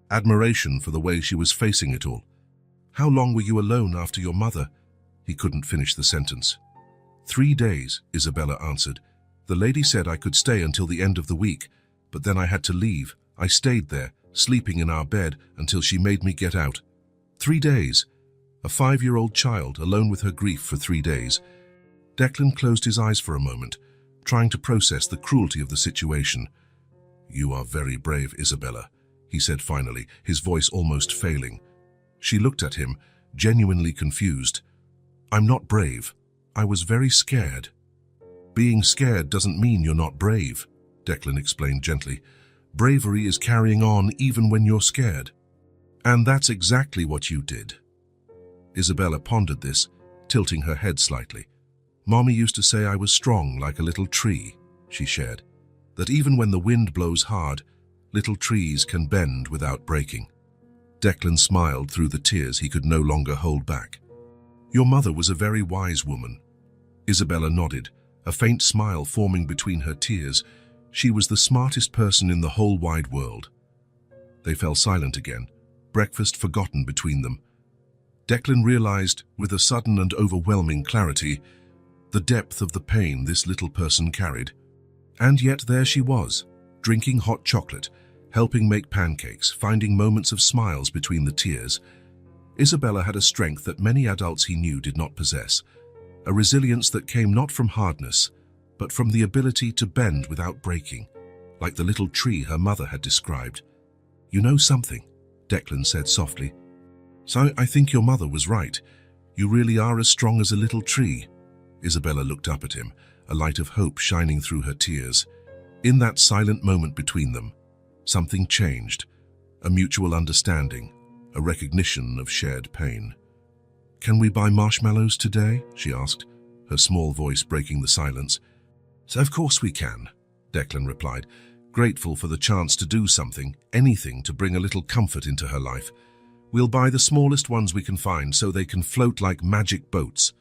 admiration for the way she was facing it all. How long were you alone after your mother? He couldn't finish the sentence. 3 days, Isabella answered. The lady said I could stay until the end of the week, But then I had to leave. I stayed there, sleeping in our bed, until she made me get out. 3 days. A 5-year-old child alone with her grief for 3 days. Declan closed his eyes for a moment, trying to process the cruelty of the situation. "You are very brave, Isabella," he said finally, his voice almost failing. She looked at him, genuinely confused. "I'm not brave. I was very scared." "Being scared doesn't mean you're not brave," Declan explained gently. "Bravery is carrying on even when you're scared. And that's exactly what you did." Isabella pondered this, tilting her head slightly. "Mommy used to say I was strong like a little tree," she shared. "That even when the wind blows hard, little trees can bend without breaking." Declan smiled through the tears he could no longer hold back. "Your mother was a very wise woman." Isabella nodded, a faint smile forming between her tears. She was the smartest person in the whole wide world. They fell silent again, breakfast forgotten between them. Declan realized, with a sudden and overwhelming clarity, the depth of the pain this little person carried. And yet there she was, drinking hot chocolate, helping make pancakes, finding moments of smiles between the tears. Isabella had a strength that many adults he knew did not possess, a resilience that came not from hardness, but from the ability to bend without breaking, like the little tree her mother had described. "You know something," Declan said softly. "So I think your mother was right. You really are as strong as a little tree." Isabella looked up at him, a light of hope shining through her tears. In that silent moment between them, something changed, a mutual understanding, a recognition of shared pain. "Can we buy marshmallows today?" she asked, her small voice breaking the silence. "So of course we can," Declan replied, grateful for the chance to do something, anything to bring a little comfort into her life. "We'll buy the smallest ones we can find so they can float like magic boats."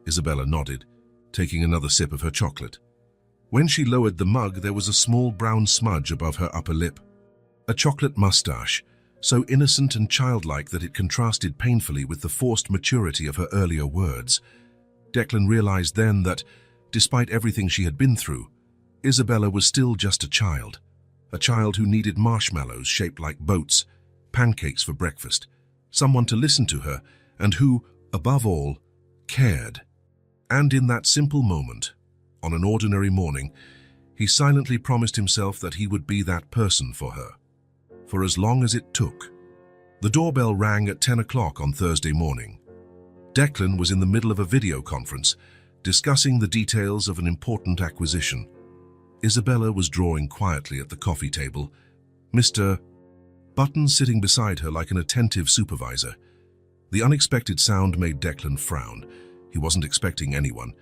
Isabella nodded, taking another sip of her chocolate. When she lowered the mug, there was a small brown smudge above her upper lip. A chocolate mustache, so innocent and childlike that it contrasted painfully with the forced maturity of her earlier words. Declan realized then that, despite everything she had been through, Isabella was still just a child who needed marshmallows shaped like boats, pancakes for breakfast, someone to listen to her, and who, above all, cared. And in that simple moment, on an ordinary morning, he silently promised himself that he would be that person for her, for as long as it took. The doorbell rang at 10 o'clock on Thursday morning. Declan was in the middle of a video conference, discussing the details of an important acquisition. Isabella was drawing quietly at the coffee table, Mr. Button sitting beside her like an attentive supervisor. The unexpected sound made Declan frown. He wasn't expecting anyone.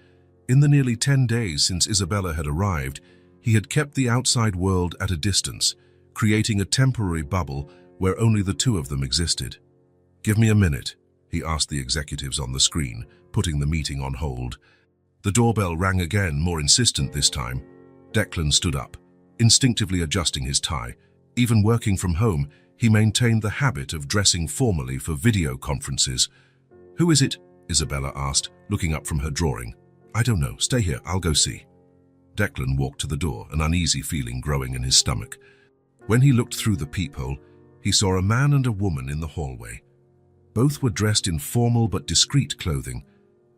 In the nearly 10 days since Isabella had arrived, he had kept the outside world at a distance, creating a temporary bubble where only the two of them existed. "Give me a minute," he asked the executives on the screen, putting the meeting on hold. The doorbell rang again, more insistent this time. Declan stood up, instinctively adjusting his tie. Even working from home, he maintained the habit of dressing formally for video conferences. "Who is it?" Isabella asked, looking up from her drawing. "I don't know. Stay here. I'll go see." Declan walked to the door, an uneasy feeling growing in his stomach. When he looked through the peephole, he saw a man and a woman in the hallway. Both were dressed in formal but discreet clothing,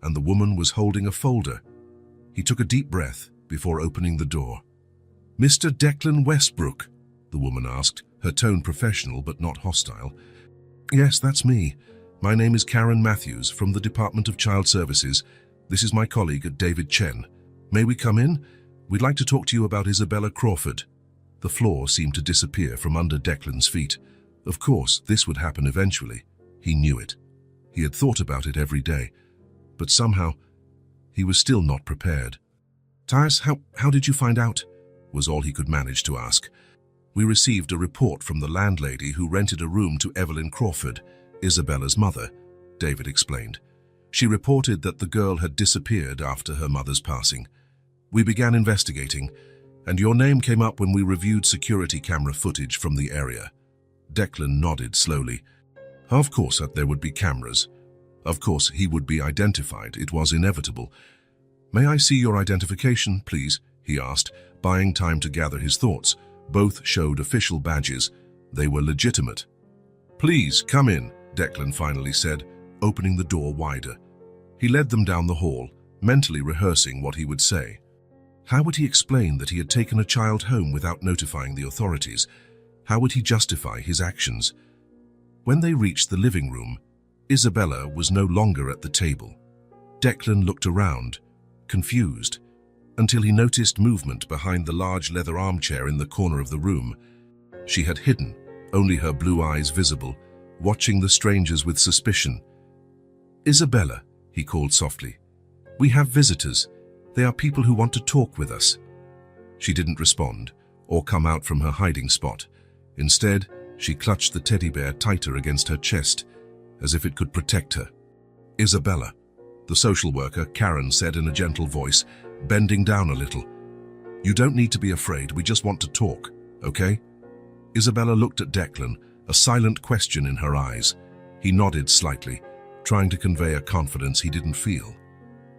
and the woman was holding a folder. He took a deep breath before opening the door. "Mr. Declan Westbrook?" the woman asked, her tone professional but not hostile. "Yes, that's me. My name is Karen Matthews from the Department of Child Services. This is my colleague, David Chen. May we come in? We'd like to talk to you about Isabella Crawford." The floor seemed to disappear from under Declan's feet. Of course, this would happen eventually. He knew it. He had thought about it every day. But somehow, he was still not prepared. "Tyus, how did you find out?" was all he could manage to ask. "We received a report from the landlady who rented a room to Evelyn Crawford, Isabella's mother," David explained. "She reported that the girl had disappeared after her mother's passing. We began investigating, and your name came up when we reviewed security camera footage from the area." Declan nodded slowly. Of course there would be cameras. Of course he would be identified. It was inevitable. "May I see your identification, please?" he asked, buying time to gather his thoughts. Both showed official badges. They were legitimate. "Please, come in," Declan finally said, opening the door wider. He led them down the hall, mentally rehearsing what he would say. How would he explain that he had taken a child home without notifying the authorities? How would he justify his actions? When they reached the living room, Isabella was no longer at the table. Declan looked around, confused, until he noticed movement behind the large leather armchair in the corner of the room. She had hidden, only her blue eyes visible, watching the strangers with suspicion. "Isabella," he called softly. "We have visitors. They are people who want to talk with us." She didn't respond or come out from her hiding spot. Instead, she clutched the teddy bear tighter against her chest, as if it could protect her. "Isabella," the social worker, Karen, said in a gentle voice, bending down a little. "You don't need to be afraid, we just want to talk, okay?" Isabella looked at Declan, a silent question in her eyes. He nodded slightly, trying to convey a confidence he didn't feel.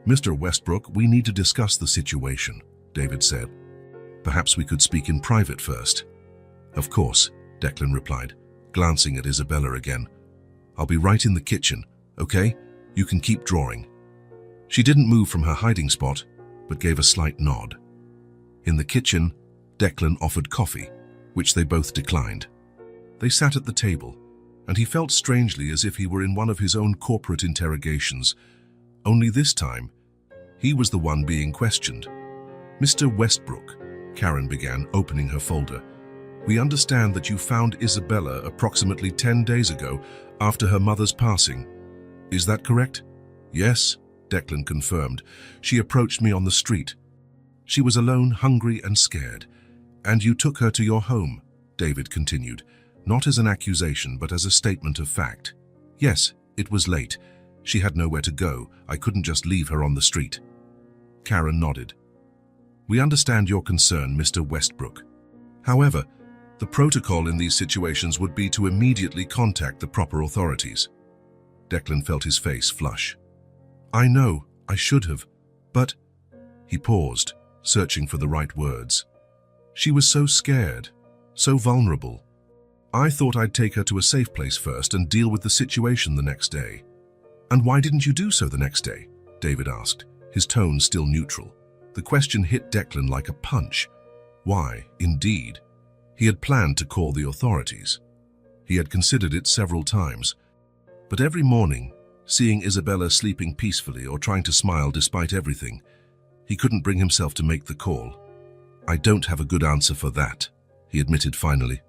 "Mr. Westbrook, we need to discuss the situation," David said. "Perhaps we could speak in private first." "Of course," Declan replied, glancing at Isabella again. "I'll be right in the kitchen, okay? You can keep drawing." She didn't move from her hiding spot, but gave a slight nod. In the kitchen, Declan offered coffee, which they both declined. They sat at the table, and he felt strangely as if he were in one of his own corporate interrogations. Only this time, he was the one being questioned. "Mr. Westbrook," Karen began, opening her folder, "we understand that you found Isabella approximately 10 days ago after her mother's passing. Is that correct?" "Yes," Declan confirmed. "She approached me on the street. She was alone, hungry and scared. And you took her to your home," David continued, not as an accusation but as a statement of fact. "Yes, it was late. She had nowhere to go. I couldn't just leave her on the street." Karen nodded. "We understand your concern, Mr. Westbrook. However, the protocol in these situations would be to immediately contact the proper authorities." Declan felt his face flush. "I know, I should have, but—" He paused, searching for the right words. "She was so scared, so vulnerable. I thought I'd take her to a safe place first and deal with the situation the next day." "And why didn't you do so the next day?" David asked, his tone still neutral. The question hit Declan like a punch. Why, indeed? He had planned to call the authorities. He had considered it several times. But every morning, seeing Isabella sleeping peacefully or trying to smile despite everything, he couldn't bring himself to make the call. "I don't have a good answer for that," he admitted finally.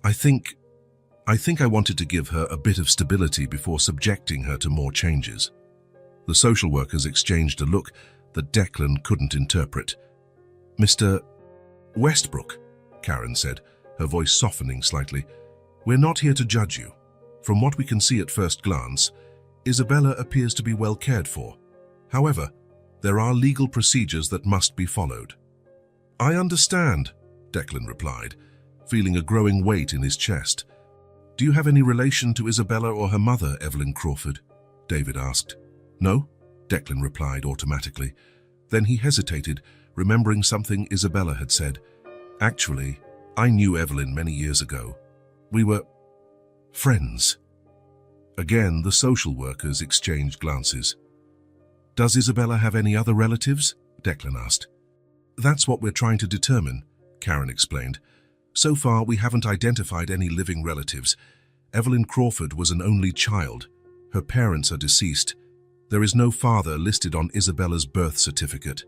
I think I wanted to give her a bit of stability before subjecting her to more changes." The social workers exchanged a look that Declan couldn't interpret. "Mr. Westbrook," Karen said, her voice softening slightly, "we're not here to judge you. From what we can see at first glance, Isabella appears to be well cared for. However, there are legal procedures that must be followed." "I understand," Declan replied, feeling a growing weight in his chest. "Do you have any relation to Isabella or her mother, Evelyn Crawford?" David asked. "No," Declan replied automatically. Then he hesitated, remembering something Isabella had said. "Actually, I knew Evelyn many years ago. We were friends." Again, the social workers exchanged glances. "Does Isabella have any other relatives?" Declan asked. "That's what we're trying to determine," Karen explained. "So far, we haven't identified any living relatives. Evelyn Crawford was an only child. Her parents are deceased. There is no father listed on Isabella's birth certificate."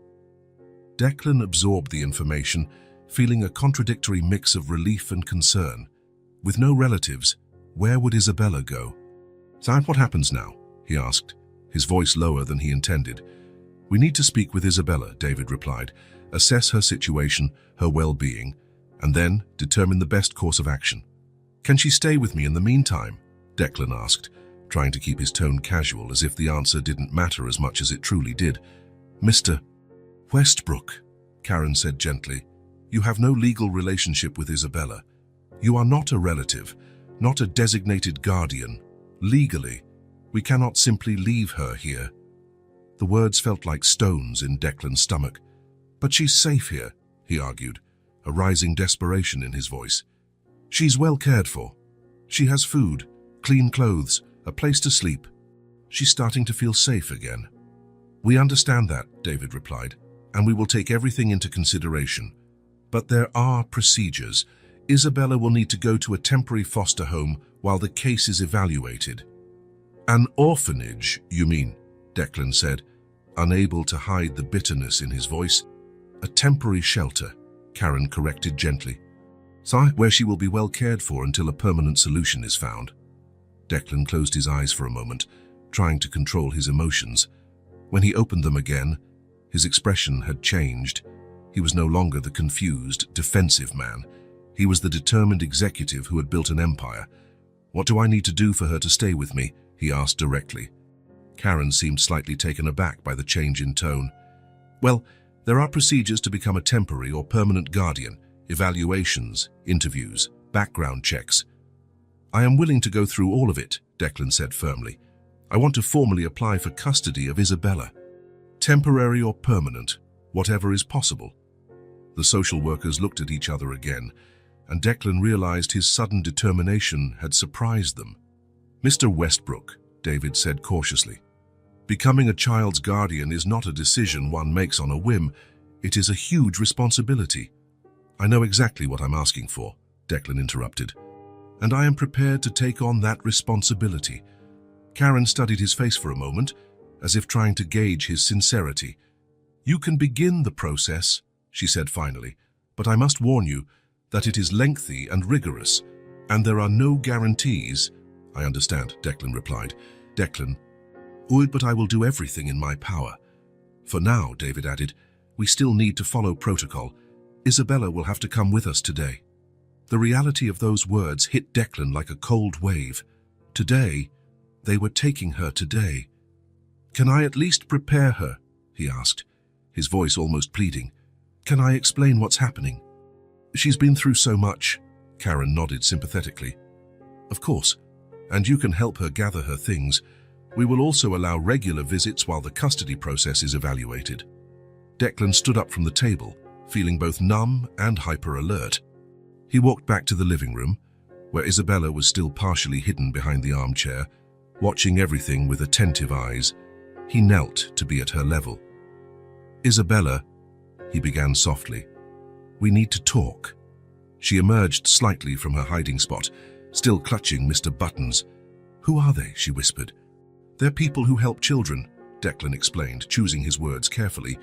Declan absorbed the information, feeling a contradictory mix of relief and concern. With no relatives, where would Isabella go? "So what happens now?" he asked, his voice lower than he intended. "We need to speak with Isabella," David replied, "assess her situation, her well-being, and then determine the best course of action." "Can she stay with me in the meantime?" Declan asked, trying to keep his tone casual as if the answer didn't matter as much as it truly did. "Mr. Westbrook," Karen said gently, "you have no legal relationship with Isabella. You are not a relative, not a designated guardian. Legally, we cannot simply leave her here." The words felt like stones in Declan's stomach. "But she's safe here," he argued, a rising desperation in his voice. "She's well cared for. She has food, clean clothes, a place to sleep. She's starting to feel safe again." "We understand that," David replied, "and we will take everything into consideration. But there are procedures. Isabella will need to go to a temporary foster home while the case is evaluated." "An orphanage, you mean?" Declan said, unable to hide the bitterness in his voice. "A temporary shelter," Karen corrected gently. "So, where she will be well cared for until a permanent solution is found." Declan closed his eyes for a moment, trying to control his emotions. When he opened them again, his expression had changed. He was no longer the confused, defensive man. He was the determined executive who had built an empire. "What do I need to do for her to stay with me?" he asked directly. Karen seemed slightly taken aback by the change in tone. "Well, there are procedures to become a temporary or permanent guardian, evaluations, interviews, background checks." "I am willing to go through all of it," Declan said firmly. "I want to formally apply for custody of Isabella. Temporary or permanent, whatever is possible." The social workers looked at each other again, and Declan realized his sudden determination had surprised them. "Mr. Westbrook," David said cautiously, "becoming a child's guardian is not a decision one makes on a whim. It is a huge responsibility." "I know exactly what I'm asking for," Declan interrupted, "and I am prepared to take on that responsibility." Karen studied his face for a moment, as if trying to gauge his sincerity. "You can begin the process," she said finally, "but I must warn you that it is lengthy and rigorous, and there are no guarantees." "I understand," Declan replied. "Declan, but I will do everything in my power." "For now," David added, "we still need to follow protocol. Isabella will have to come with us today." The reality of those words hit Declan like a cold wave. Today, they were taking her today. "Can I at least prepare her?" he asked, his voice almost pleading. "Can I explain what's happening?" "She's been through so much," Karen nodded sympathetically. "Of course, and you can help her gather her things. We will also allow regular visits while the custody process is evaluated." Declan stood up from the table, feeling both numb and hyper-alert. He walked back to the living room, where Isabella was still partially hidden behind the armchair, watching everything with attentive eyes. He knelt to be at her level. "Isabella," he began softly, "we need to talk." She emerged slightly from her hiding spot, still clutching Mr. Buttons. "Who are they?" she whispered. "They're people who help children," Declan explained, choosing his words carefully.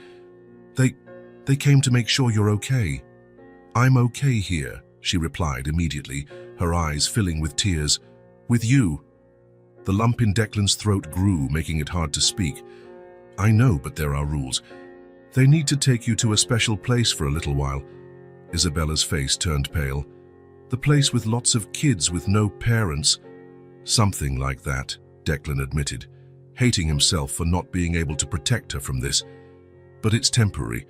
They came to make sure you're okay." "I'm okay here," she replied immediately, her eyes filling with tears. "With you." The lump in Declan's throat grew, making it hard to speak. "I know, but there are rules. They need to take you to a special place for a little while." Isabella's face turned pale. "The place with lots of kids with no parents." "Something like that," Declan admitted, hating himself for not being able to protect her from this. "But it's temporary.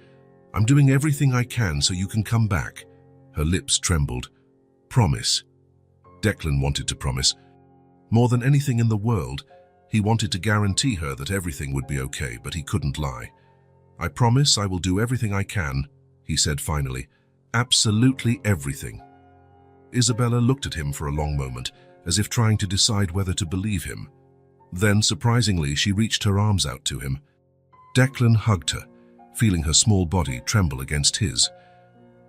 I'm doing everything I can so you can come back." Her lips trembled. "Promise." Declan wanted to promise. More than anything in the world, he wanted to guarantee her that everything would be okay, but he couldn't lie. "I promise I will do everything I can," he said finally. "Absolutely everything." Isabella looked at him for a long moment, as if trying to decide whether to believe him. Then, surprisingly, she reached her arms out to him. Declan hugged her, feeling her small body tremble against his.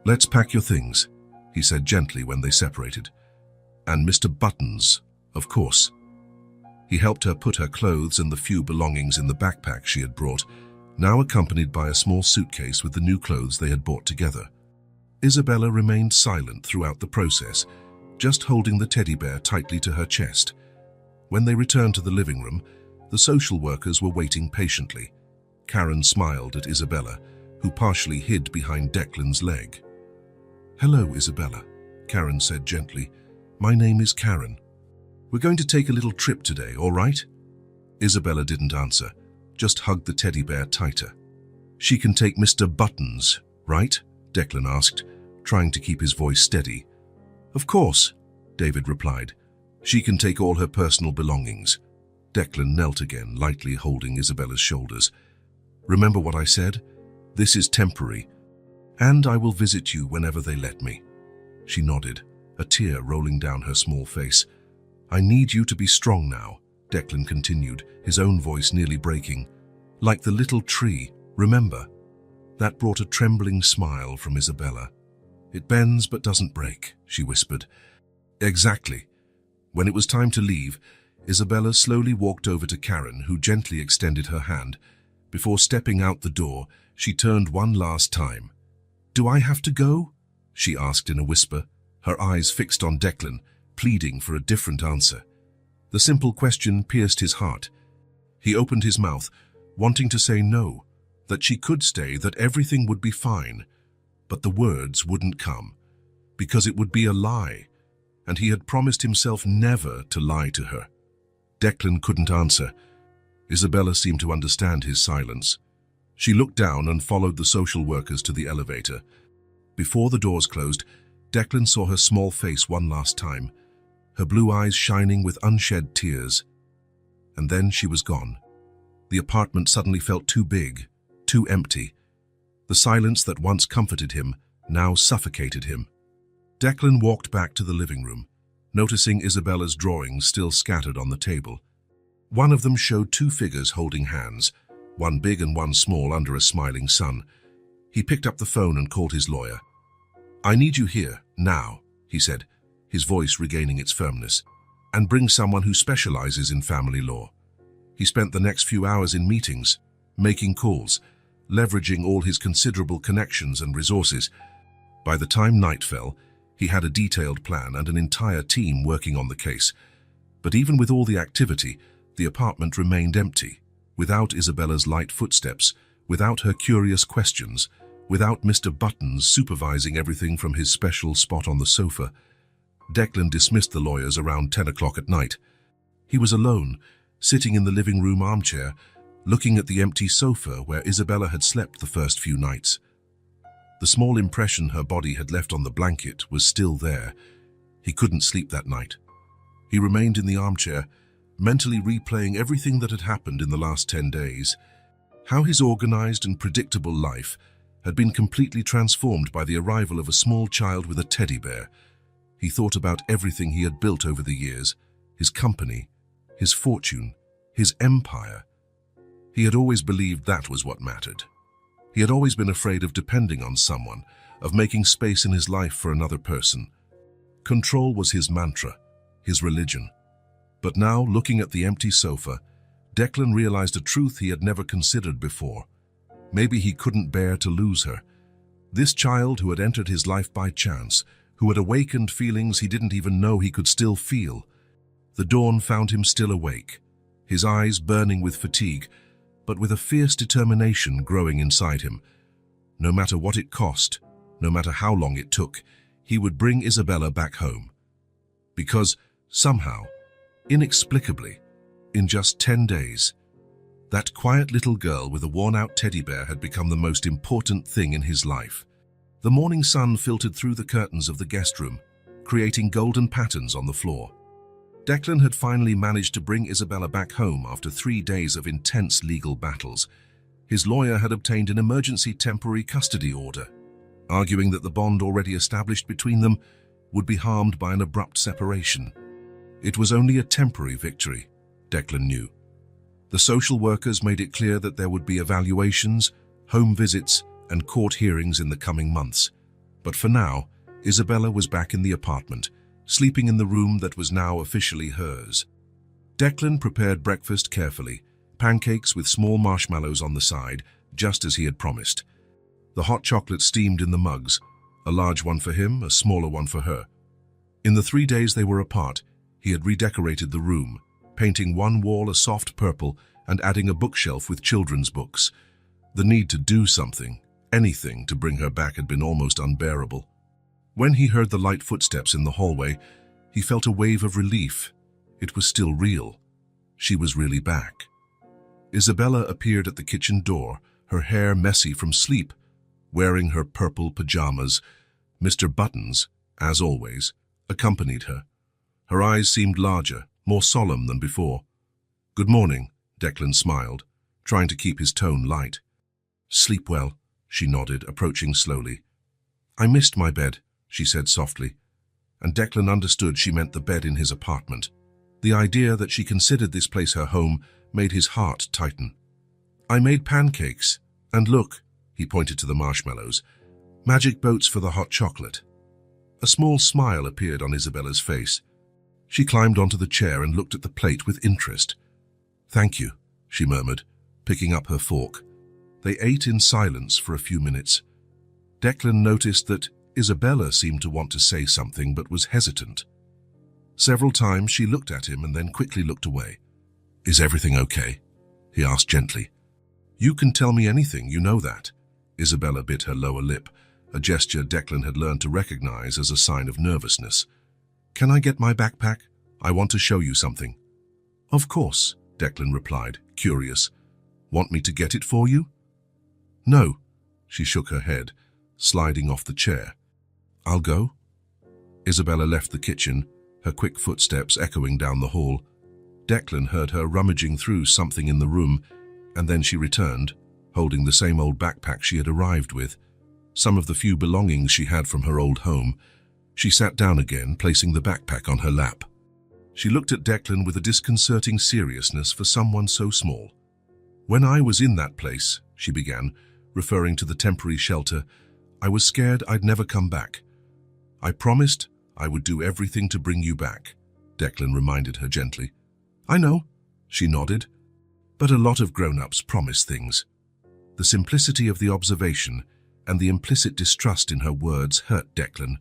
"Let's pack your things," he said gently when they separated. "And Mr. Buttons, of course." He helped her put her clothes and the few belongings in the backpack she had brought, now accompanied by a small suitcase with the new clothes they had bought together. Isabella remained silent throughout the process, just holding the teddy bear tightly to her chest. When they returned to the living room, the social workers were waiting patiently. Karen smiled at Isabella, who partially hid behind Declan's leg. "Hello, Isabella," Karen said gently. "My name is Karen. We're going to take a little trip today, all right?" Isabella didn't answer, just hugged the teddy bear tighter. "She can take Mr. Buttons, right?" Declan asked, trying to keep his voice steady. "Of course," David replied. "She can take all her personal belongings." Declan knelt again, lightly holding Isabella's shoulders. "Remember what I said? This is temporary. And I will visit you whenever they let me. She nodded, a tear rolling down her small face. I need you to be strong now, Declan continued, his own voice nearly breaking. Like the little tree, remember? That brought a trembling smile from Isabella. It bends but doesn't break, she whispered. Exactly. When it was time to leave, Isabella slowly walked over to Karen, who gently extended her hand. Before stepping out the door, she turned one last time. Do I have to go? She asked in a whisper, her eyes fixed on Declan, pleading for a different answer. The simple question pierced his heart. He opened his mouth, wanting to say no, that she could stay, that everything would be fine. But the words wouldn't come, because it would be a lie, and he had promised himself never to lie to her. Declan couldn't answer. Isabella seemed to understand his silence. She looked down and followed the social workers to the elevator. Before the doors closed, Declan saw her small face one last time, her blue eyes shining with unshed tears. And then she was gone. The apartment suddenly felt too big, too empty. The silence that once comforted him now suffocated him. Declan walked back to the living room, noticing Isabella's drawings still scattered on the table. One of them showed two figures holding hands, one big and one small under a smiling sun. He picked up the phone and called his lawyer. I need you here, now, he said, his voice regaining its firmness, and bring someone who specializes in family law. He spent the next few hours in meetings, making calls, leveraging all his considerable connections and resources. By the time night fell, he had a detailed plan and an entire team working on the case. But even with all the activity, the apartment remained empty, without Isabella's light footsteps, without her curious questions, without Mr. Buttons supervising everything from his special spot on the sofa. Declan dismissed the lawyers around 10 o'clock at night. He was alone, sitting in the living room armchair, looking at the empty sofa where Isabella had slept the first few nights. The small impression her body had left on the blanket was still there. He couldn't sleep that night. He remained in the armchair, mentally replaying everything that had happened in the last 10 days. How his organized and predictable life had been completely transformed by the arrival of a small child with a teddy bear. He thought about everything he had built over the years, his company, his fortune, his empire. He had always believed that was what mattered. He had always been afraid of depending on someone, of making space in his life for another person. Control was his mantra, his religion. But now, looking at the empty sofa, Declan realized a truth he had never considered before. Maybe he couldn't bear to lose her. This child who had entered his life by chance, who had awakened feelings he didn't even know he could still feel. The dawn found him still awake, his eyes burning with fatigue, but with a fierce determination growing inside him. No matter what it cost, no matter how long it took, he would bring Isabella back home. Because, somehow, inexplicably, in just 10 days, that quiet little girl with a worn-out teddy bear had become the most important thing in his life. The morning sun filtered through the curtains of the guest room, creating golden patterns on the floor. Declan had finally managed to bring Isabella back home after 3 days of intense legal battles. His lawyer had obtained an emergency temporary custody order, arguing that the bond already established between them would be harmed by an abrupt separation. It was only a temporary victory, Declan knew. The social workers made it clear that there would be evaluations, home visits, and court hearings in the coming months. But for now, Isabella was back in the apartment, sleeping in the room that was now officially hers. Declan prepared breakfast carefully, pancakes with small marshmallows on the side, just as he had promised. The hot chocolate steamed in the mugs, a large one for him, a smaller one for her. In the 3 days they were apart, he had redecorated the room, painting one wall a soft purple and adding a bookshelf with children's books. The need to do something, anything, to bring her back had been almost unbearable. When he heard the light footsteps in the hallway, he felt a wave of relief. It was still real. She was really back. Isabella appeared at the kitchen door, her hair messy from sleep, wearing her purple pajamas. Mr. Buttons, as always, accompanied her. Her eyes seemed larger, more solemn than before. "Good morning," Declan smiled, trying to keep his tone light. "Sleep well," she nodded, approaching slowly, "I missed my bed," she said softly, and Declan understood she meant the bed in his apartment. The idea that she considered this place her home made his heart tighten. "I made pancakes, and look," he pointed to the marshmallows, "magic boats for the hot chocolate." A small smile appeared on Isabella's face. She climbed onto the chair and looked at the plate with interest. "Thank you," she murmured, picking up her fork. They ate in silence for a few minutes. Declan noticed that Isabella seemed to want to say something but was hesitant. Several times she looked at him and then quickly looked away. "Is everything okay?" he asked gently. "You can tell me anything, you know that." Isabella bit her lower lip, a gesture Declan had learned to recognize as a sign of nervousness. "Can I get my backpack? I want to show you something." "Of course," Declan replied, curious. "Want me to get it for you?" "No," she shook her head, sliding off the chair. "I'll go." Isabella left the kitchen, her quick footsteps echoing down the hall. Declan heard her rummaging through something in the room, and then she returned, holding the same old backpack she had arrived with, some of the few belongings she had from her old home. She sat down again, placing the backpack on her lap. She looked at Declan with a disconcerting seriousness for someone so small. "When I was in that place," she began, referring to the temporary shelter, "I was scared I'd never come back. I promised I would do everything to bring you back," Declan reminded her gently. "I know," she nodded, "but a lot of grown-ups promise things." The simplicity of the observation and the implicit distrust in her words hurt Declan,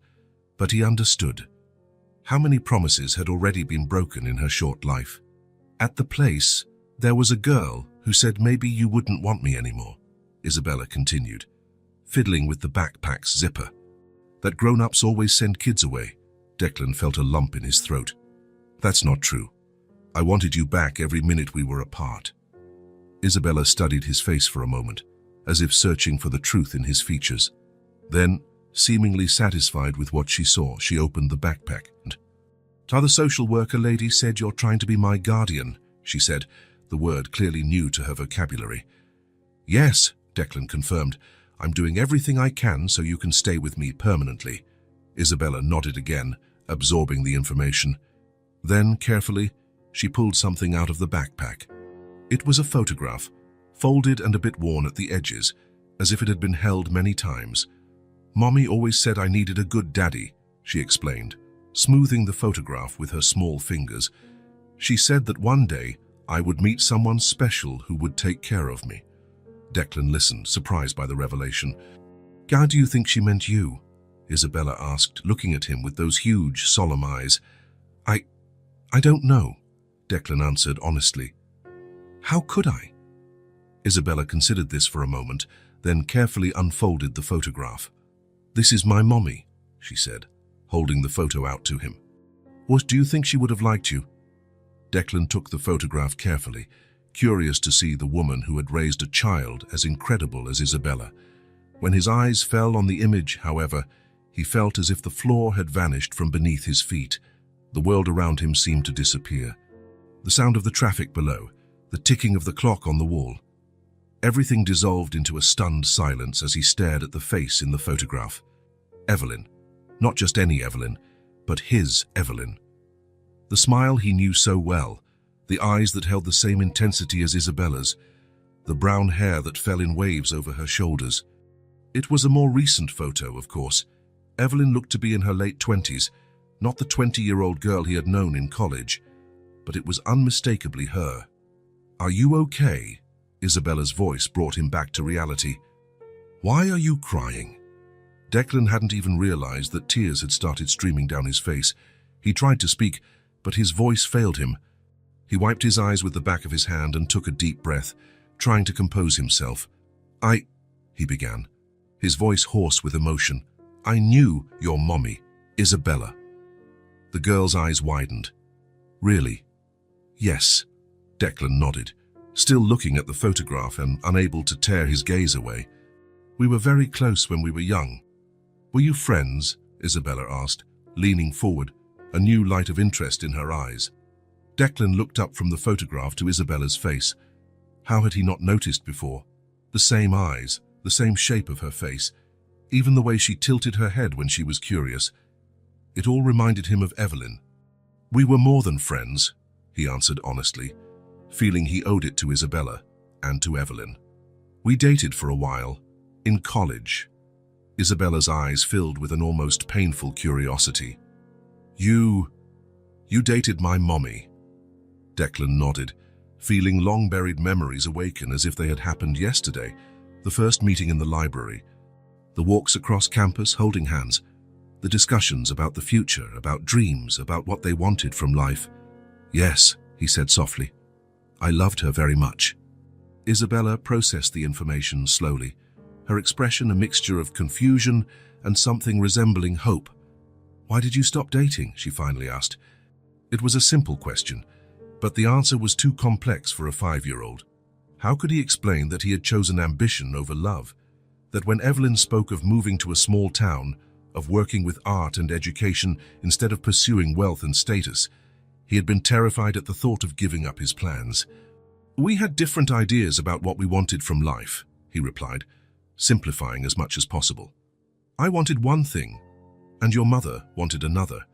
but he understood. How many promises had already been broken in her short life? "At the place, there was a girl who said maybe you wouldn't want me anymore," Isabella continued, fiddling with the backpack's zipper. "That grown-ups always send kids away." Declan felt a lump in his throat. "That's not true. I wanted you back every minute we were apart." Isabella studied his face for a moment, as if searching for the truth in his features. Then, seemingly satisfied with what she saw, she opened the backpack. "The social worker lady said you're trying to be my guardian," she said, the word clearly new to her vocabulary. "Yes," Declan confirmed. "I'm doing everything I can so you can stay with me permanently." Isabella nodded again, absorbing the information. Then, carefully, she pulled something out of the backpack. It was a photograph, folded and a bit worn at the edges, as if it had been held many times. "Mommy always said I needed a good daddy," she explained, smoothing the photograph with her small fingers. "She said that one day I would meet someone special who would take care of me." Declan listened, surprised by the revelation. "How do you think she meant you?" Isabella asked, looking at him with those huge, solemn eyes. I don't know," Declan answered honestly. "How could I?" Isabella considered this for a moment, then carefully unfolded the photograph. "This is my mommy," she said, holding the photo out to him. "What do you think she would have liked you?" Declan took the photograph carefully, curious to see the woman who had raised a child as incredible as Isabella. When his eyes fell on the image, however, he felt as if the floor had vanished from beneath his feet. The world around him seemed to disappear. The sound of the traffic below, the ticking of the clock on the wall. Everything dissolved into a stunned silence as he stared at the face in the photograph. Evelyn. Not just any Evelyn, but his Evelyn. The smile he knew so well, the eyes that held the same intensity as Isabella's, the brown hair that fell in waves over her shoulders. It was a more recent photo, of course. Evelyn looked to be in her late 20s, not the 20-year-old girl he had known in college, but it was unmistakably her. "Are you okay?" Isabella's voice brought him back to reality. "Why are you crying?" Declan hadn't even realized that tears had started streaming down his face. He tried to speak, but his voice failed him. He wiped his eyes with the back of his hand and took a deep breath, trying to compose himself. He began, his voice hoarse with emotion. "I knew your mommy, Isabella." The girl's eyes widened. "Really?" "Yes," Declan nodded, still looking at the photograph and unable to tear his gaze away. "We were very close when we were young." "Were you friends?" Isabella asked, leaning forward, a new light of interest in her eyes. Declan looked up from the photograph to Isabella's face. How had he not noticed before? The same eyes, the same shape of her face. Even the way she tilted her head when she was curious. It all reminded him of Evelyn. "We were more than friends," he answered honestly, feeling he owed it to Isabella and to Evelyn. "We dated for a while, in college." Isabella's eyes filled with an almost painful curiosity. You dated my mommy." Declan nodded, feeling long-buried memories awaken as if they had happened yesterday. The first meeting in the library, the walks across campus holding hands, the discussions about the future, about dreams, about what they wanted from life. "Yes," he said softly. "I loved her very much." Isabella processed the information slowly, her expression a mixture of confusion and something resembling hope. "Why did you stop dating?" she finally asked. It was a simple question, but the answer was too complex for a 5-year-old. How could he explain that he had chosen ambition over love? That when Evelyn spoke of moving to a small town, of working with art and education instead of pursuing wealth and status, he had been terrified at the thought of giving up his plans. "We had different ideas about what we wanted from life," he replied, simplifying as much as possible. "I wanted one thing, and your mother wanted another."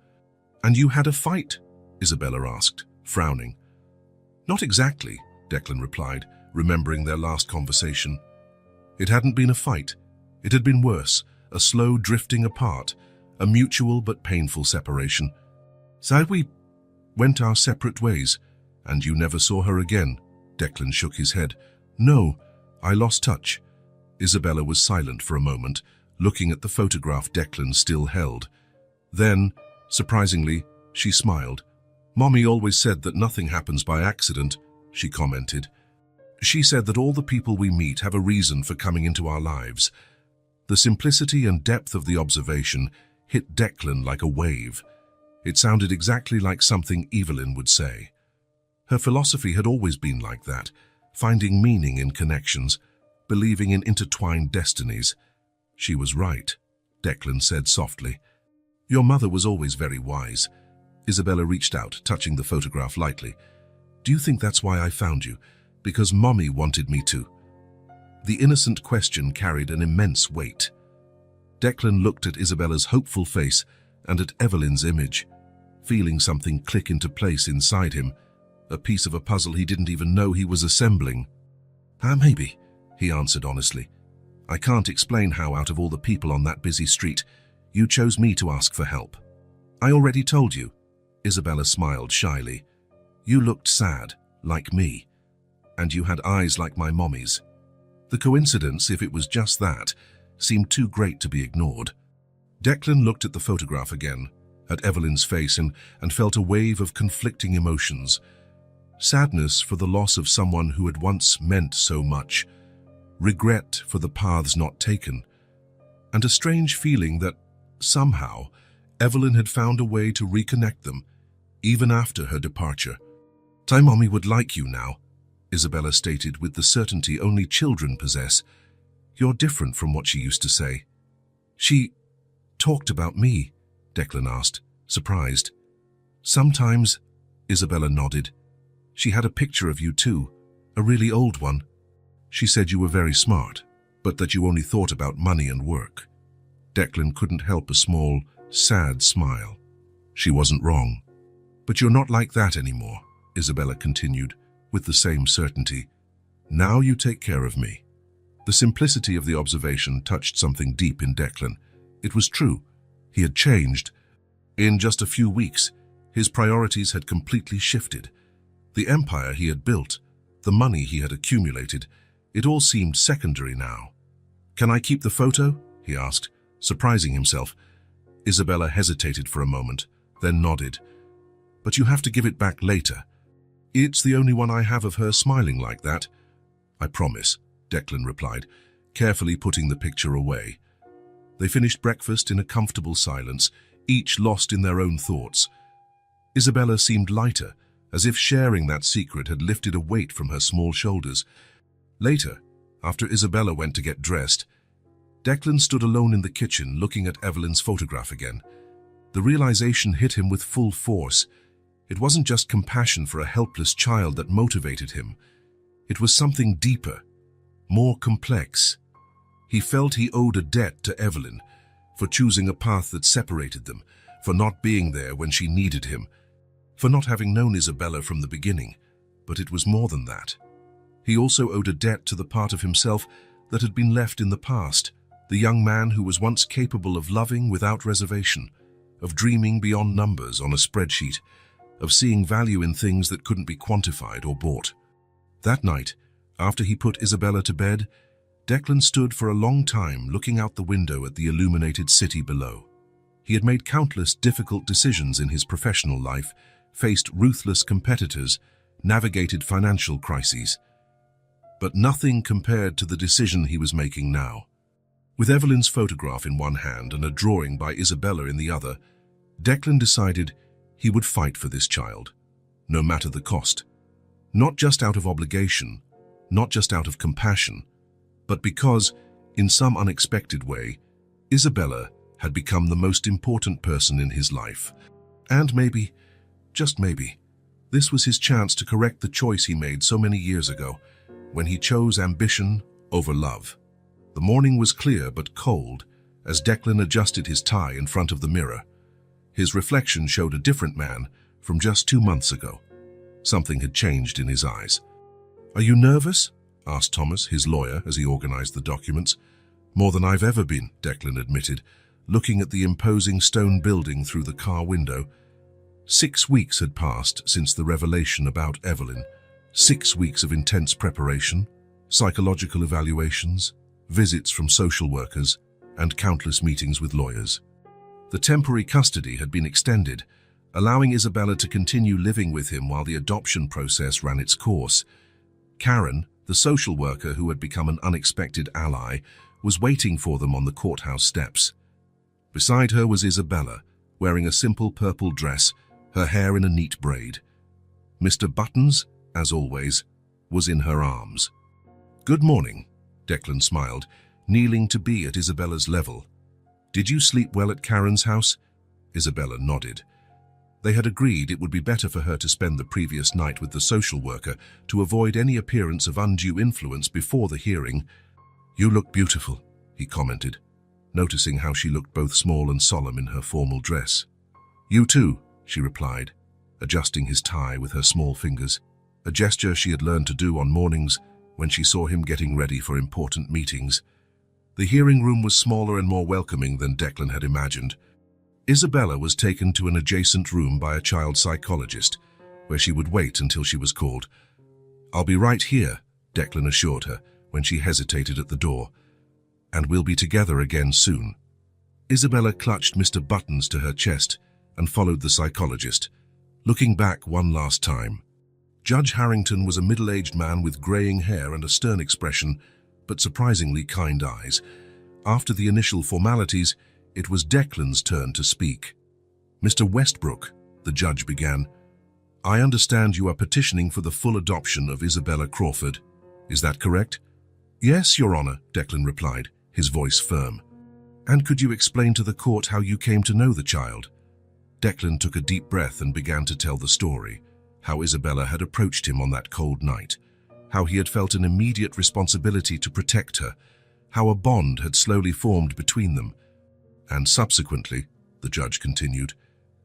"And you had a fight?" Isabella asked, frowning. "Not exactly," Declan replied, remembering their last conversation. It hadn't been a fight. It had been worse, a slow drifting apart, a mutual but painful separation. "So we went our separate ways, and you never saw her again?" Declan shook his head. "No, I lost touch." Isabella was silent for a moment, looking at the photograph Declan still held. Then, surprisingly, she smiled. "Mommy always said that nothing happens by accident," she commented. "She said that all the people we meet have a reason for coming into our lives." The simplicity and depth of the observation hit Declan like a wave. It sounded exactly like something Evelyn would say. Her philosophy had always been like that, finding meaning in connections, believing in intertwined destinies. "She was right," Declan said softly. "Your mother was always very wise." Isabella reached out, touching the photograph lightly. "Do you think that's why I found you? Because Mommy wanted me to?" The innocent question carried an immense weight. Declan looked at Isabella's hopeful face and at Evelyn's image, feeling something click into place inside him, a piece of a puzzle he didn't even know he was assembling. Maybe," he answered honestly. "I can't explain how, out of all the people on that busy street, you chose me to ask for help." "I already told you." Isabella smiled shyly. "You looked sad, like me, and you had eyes like my mommy's." The coincidence, if it was just that, seemed too great to be ignored. Declan looked at the photograph again, at Evelyn's face, and felt a wave of conflicting emotions. Sadness for the loss of someone who had once meant so much, regret for the paths not taken, and a strange feeling that, somehow, Evelyn had found a way to reconnect them, even after her departure. "My mommy would like you now," Isabella stated with the certainty only children possess. "You're different from what she used to say." "She talked about me?" Declan asked, surprised. "Sometimes," Isabella nodded. "She had a picture of you too, a really old one. She said you were very smart, but that you only thought about money and work." Declan couldn't help a small, sad smile. She wasn't wrong. "But you're not like that anymore," Isabella continued, with the same certainty. "Now you take care of me." The simplicity of the observation touched something deep in Declan. It was true. He had changed. In just a few weeks, his priorities had completely shifted. The empire he had built, the money he had accumulated, it all seemed secondary now. "Can I keep the photo?" he asked, surprising himself. Isabella hesitated for a moment, then nodded. "But you have to give it back later. It's the only one I have of her smiling like that." "I promise," Declan replied, carefully putting the picture away. They finished breakfast in a comfortable silence, each lost in their own thoughts. Isabella seemed lighter, as if sharing that secret had lifted a weight from her small shoulders. Later, after Isabella went to get dressed, Declan stood alone in the kitchen looking at Evelyn's photograph again. The realization hit him with full force. It wasn't just compassion for a helpless child that motivated him. It was something deeper, more complex. He felt he owed a debt to Evelyn for choosing a path that separated them, for not being there when she needed him, for not having known Isabella from the beginning. But it was more than that. He also owed a debt to the part of himself that had been left in the past, the young man who was once capable of loving without reservation, of dreaming beyond numbers on a spreadsheet, of seeing value in things that couldn't be quantified or bought. That night, after he put Isabella to bed, Declan stood for a long time looking out the window at the illuminated city below. He had made countless difficult decisions in his professional life, faced ruthless competitors, navigated financial crises. But nothing compared to the decision he was making now. With Evelyn's photograph in one hand and a drawing by Isabella in the other, Declan decided he would fight for this child, no matter the cost. Not just out of obligation, not just out of compassion, but because, in some unexpected way, Isabella had become the most important person in his life. And maybe, just maybe, this was his chance to correct the choice he made so many years ago, when he chose ambition over love. The morning was clear but cold as Declan adjusted his tie in front of the mirror. His reflection showed a different man from just 2 months ago. Something had changed in his eyes. "Are you nervous?" asked Thomas, his lawyer, as he organized the documents. "More than I've ever been," Declan admitted, looking at the imposing stone building through the car window. 6 weeks had passed since the revelation about Evelyn. 6 weeks of intense preparation, psychological evaluations, visits from social workers, and countless meetings with lawyers. The temporary custody had been extended, allowing Isabella to continue living with him while the adoption process ran its course. Karen, the social worker who had become an unexpected ally, was waiting for them on the courthouse steps. Beside her was Isabella, wearing a simple purple dress, her hair in a neat braid. Mr. Buttons, as always, was in her arms. "Good morning," Declan smiled, kneeling to be at Isabella's level. "Did you sleep well at Karen's house?" Isabella nodded. They had agreed it would be better for her to spend the previous night with the social worker to avoid any appearance of undue influence before the hearing. "You look beautiful," he commented, noticing how she looked both small and solemn in her formal dress. "You too," she replied, adjusting his tie with her small fingers, a gesture she had learned to do on mornings when she saw him getting ready for important meetings. The hearing room was smaller and more welcoming than Declan had imagined. Isabella was taken to an adjacent room by a child psychologist, where she would wait until she was called. "I'll be right here," Declan assured her when she hesitated at the door, "and we'll be together again soon." Isabella clutched Mr. Buttons to her chest and followed the psychologist, looking back one last time. Judge Harrington was a middle-aged man with graying hair and a stern expression, but surprisingly kind eyes. After the initial formalities, it was Declan's turn to speak. "Mr. Westbrook," the judge began, "I understand you are petitioning for the full adoption of Isabella Crawford. Is that correct?" "Yes, Your Honor," Declan replied, his voice firm. "And could you explain to the court how you came to know the child?" Declan took a deep breath and began to tell the story, how Isabella had approached him on that cold night, how he had felt an immediate responsibility to protect her, how a bond had slowly formed between them. "And subsequently," the judge continued,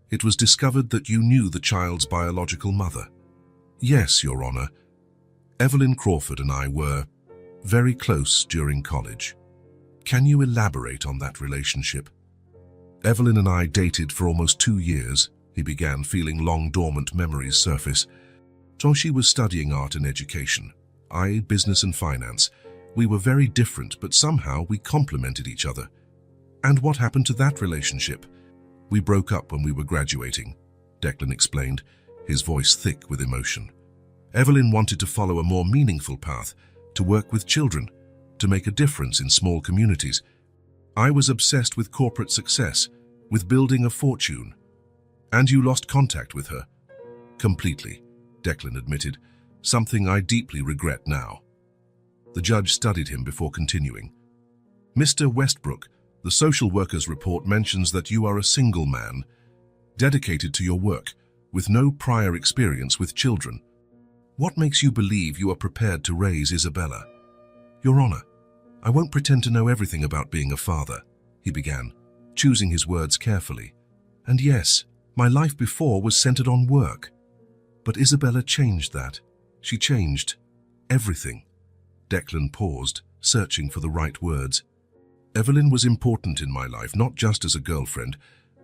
"it was discovered that you knew the child's biological mother." "Yes, Your Honor. Evelyn Crawford and I were very close during college." "Can you elaborate on that relationship?" "Evelyn and I dated for almost 2 years," he began, feeling long dormant memories surface. "So she was studying art and education, I business and finance. We were very different, but somehow we complemented each other." "And what happened to that relationship?" "We broke up when we were graduating," Declan explained, his voice thick with emotion. "Evelyn wanted to follow a more meaningful path, to work with children, to make a difference in small communities. I was obsessed with corporate success, with building a fortune." "And you lost contact with her?" "Completely," Declan admitted, "something I deeply regret now." The judge studied him before continuing. "Mr. Westbrook, the social worker's report mentions that you are a single man, dedicated to your work, with no prior experience with children. What makes you believe you are prepared to raise Isabella?" "Your Honor, "I won't pretend to know everything about being a father," he began, choosing his words carefully. "And yes, my life before was centered on work. But Isabella changed that. She changed everything." Declan paused, searching for the right words. "Evelyn was important in my life, not just as a girlfriend,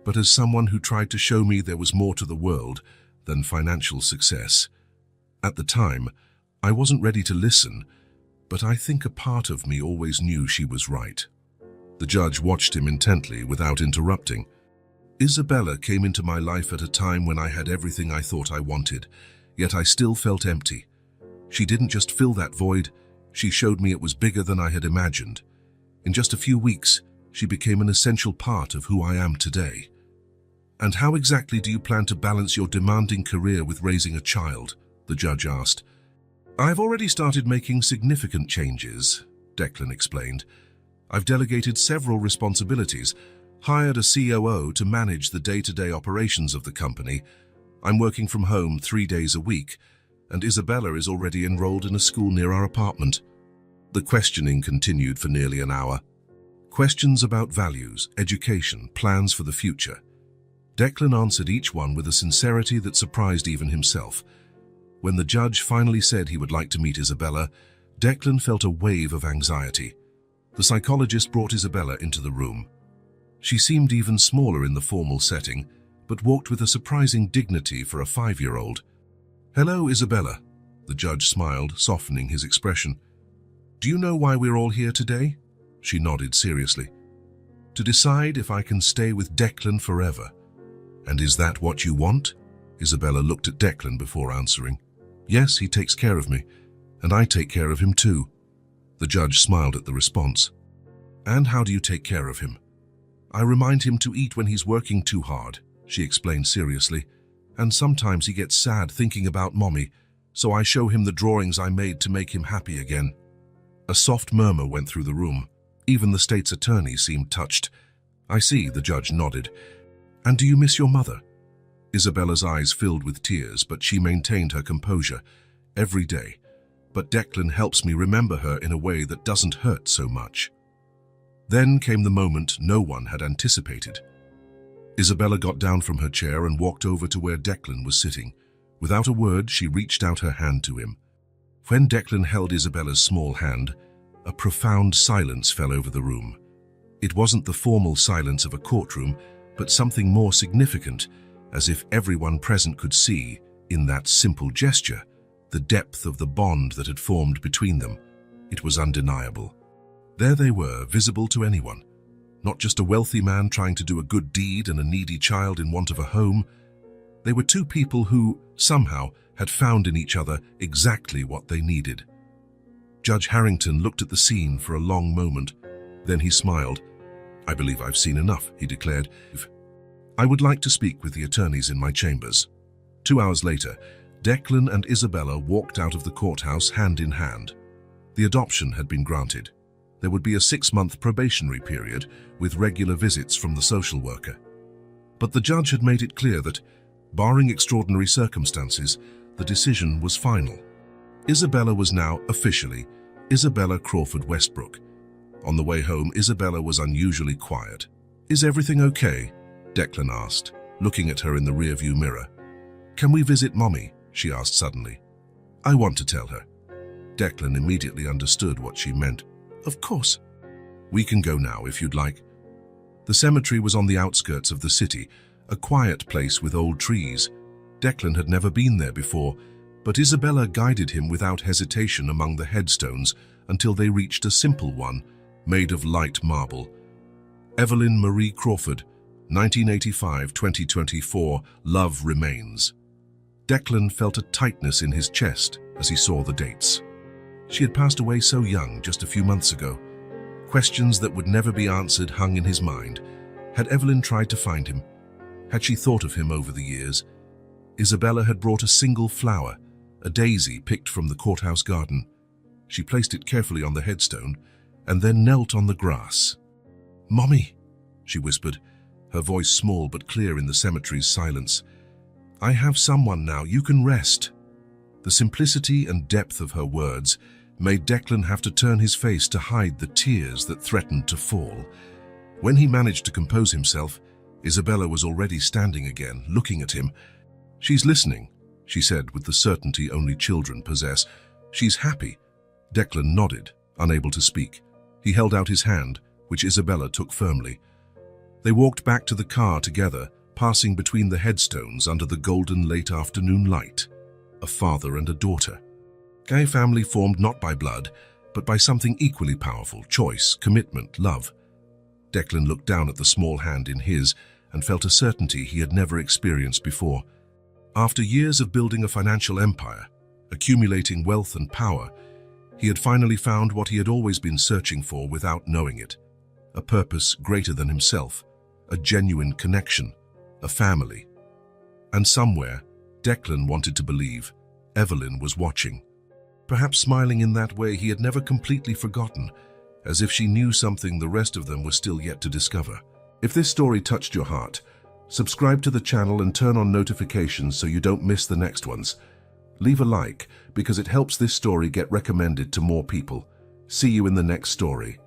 but as someone who tried to show me there was more to the world than financial success. At the time, I wasn't ready to listen, but I think a part of me always knew she was right." The judge watched him intently without interrupting. "Isabella came into my life at a time when I had everything I thought I wanted, yet I still felt empty. She didn't just fill that void, she showed me it was bigger than I had imagined. In just a few weeks, she became an essential part of who I am today." "And how exactly do you plan to balance your demanding career with raising a child?" the judge asked. "I've already started making significant changes," Declan explained. "I've delegated several responsibilities, hired a COO to manage the day-to-day operations of the company. I'm working from home 3 days a week, and Isabella is already enrolled in a school near our apartment." The questioning continued for nearly an hour. Questions about values, education, plans for the future. Declan answered each one with a sincerity that surprised even himself. When the judge finally said he would like to meet Isabella, Declan felt a wave of anxiety. The psychologist brought Isabella into the room. She seemed even smaller in the formal setting, but walked with a surprising dignity for a 5-year-old. "Hello, Isabella," the judge smiled, softening his expression. "Do you know why we're all here today?" She nodded seriously. "To decide if I can stay with Declan forever." "And is that what you want?" Isabella looked at Declan before answering. "Yes, he takes care of me, and I take care of him too." The judge smiled at the response. "And how do you take care of him?" "I remind him to eat when he's working too hard," she explained seriously. "And sometimes he gets sad thinking about Mommy, so I show him the drawings I made to make him happy again." A soft murmur went through the room. Even the state's attorney seemed touched. "I see," the judge nodded. "And do you miss your mother?" Isabella's eyes filled with tears, but she maintained her composure. "Every day. But Declan helps me remember her in a way that doesn't hurt so much." Then came the moment no one had anticipated. Isabella got down from her chair and walked over to where Declan was sitting. Without a word, she reached out her hand to him. When Declan held Isabella's small hand, a profound silence fell over the room. It wasn't the formal silence of a courtroom, but something more significant, as if everyone present could see, in that simple gesture, the depth of the bond that had formed between them. It was undeniable. There they were, visible to anyone. Not just a wealthy man trying to do a good deed and a needy child in want of a home. They were two people who, somehow, had found in each other exactly what they needed. Judge Harrington looked at the scene for a long moment. Then he smiled. "I believe I've seen enough," he declared. "I would like to speak with the attorneys in my chambers." 2 hours later, Declan and Isabella walked out of the courthouse hand in hand. The adoption had been granted. There would be a 6-month probationary period with regular visits from the social worker. But the judge had made it clear that, barring extraordinary circumstances, the decision was final. Isabella was now officially Isabella Crawford Westbrook. On the way home, Isabella was unusually quiet. "Is everything okay?" Declan asked, looking at her in the rearview mirror. "Can we visit Mommy?" she asked suddenly. "I want to tell her." Declan immediately understood what she meant. "Of course." "We can go now if you'd like." The cemetery was on the outskirts of the city, a quiet place with old trees. Declan had never been there before, but Isabella guided him without hesitation among the headstones until they reached a simple one, made of light marble. "Evelyn Marie Crawford, 1985-2024, love remains." Declan felt a tightness in his chest as he saw the dates. She had passed away so young, just a few months ago. Questions that would never be answered hung in his mind. Had Evelyn tried to find him? Had she thought of him over the years? Isabella had brought a single flower, a daisy picked from the courthouse garden. She placed it carefully on the headstone and then knelt on the grass. "Mommy," she whispered, her voice small but clear in the cemetery's silence. "I have someone now, you can rest." The simplicity and depth of her words made Declan have to turn his face to hide the tears that threatened to fall. When he managed to compose himself, Isabella was already standing again, looking at him. "She's listening," she said with the certainty only children possess. "She's happy." Declan nodded, unable to speak. He held out his hand, which Isabella took firmly. They walked back to the car together, passing between the headstones under the golden late afternoon light. A father and a daughter. A family formed not by blood, but by something equally powerful: choice, commitment, love. Declan looked down at the small hand in his and felt a certainty he had never experienced before. After years of building a financial empire, accumulating wealth and power, he had finally found what he had always been searching for without knowing it: a purpose greater than himself, a genuine connection, a family. And somewhere, Declan wanted to believe, Evelyn was watching. Perhaps smiling in that way he had never completely forgotten, as if she knew something the rest of them were still yet to discover. If this story touched your heart, subscribe to the channel and turn on notifications so you don't miss the next ones. Leave a like, because it helps this story get recommended to more people. See you in the next story.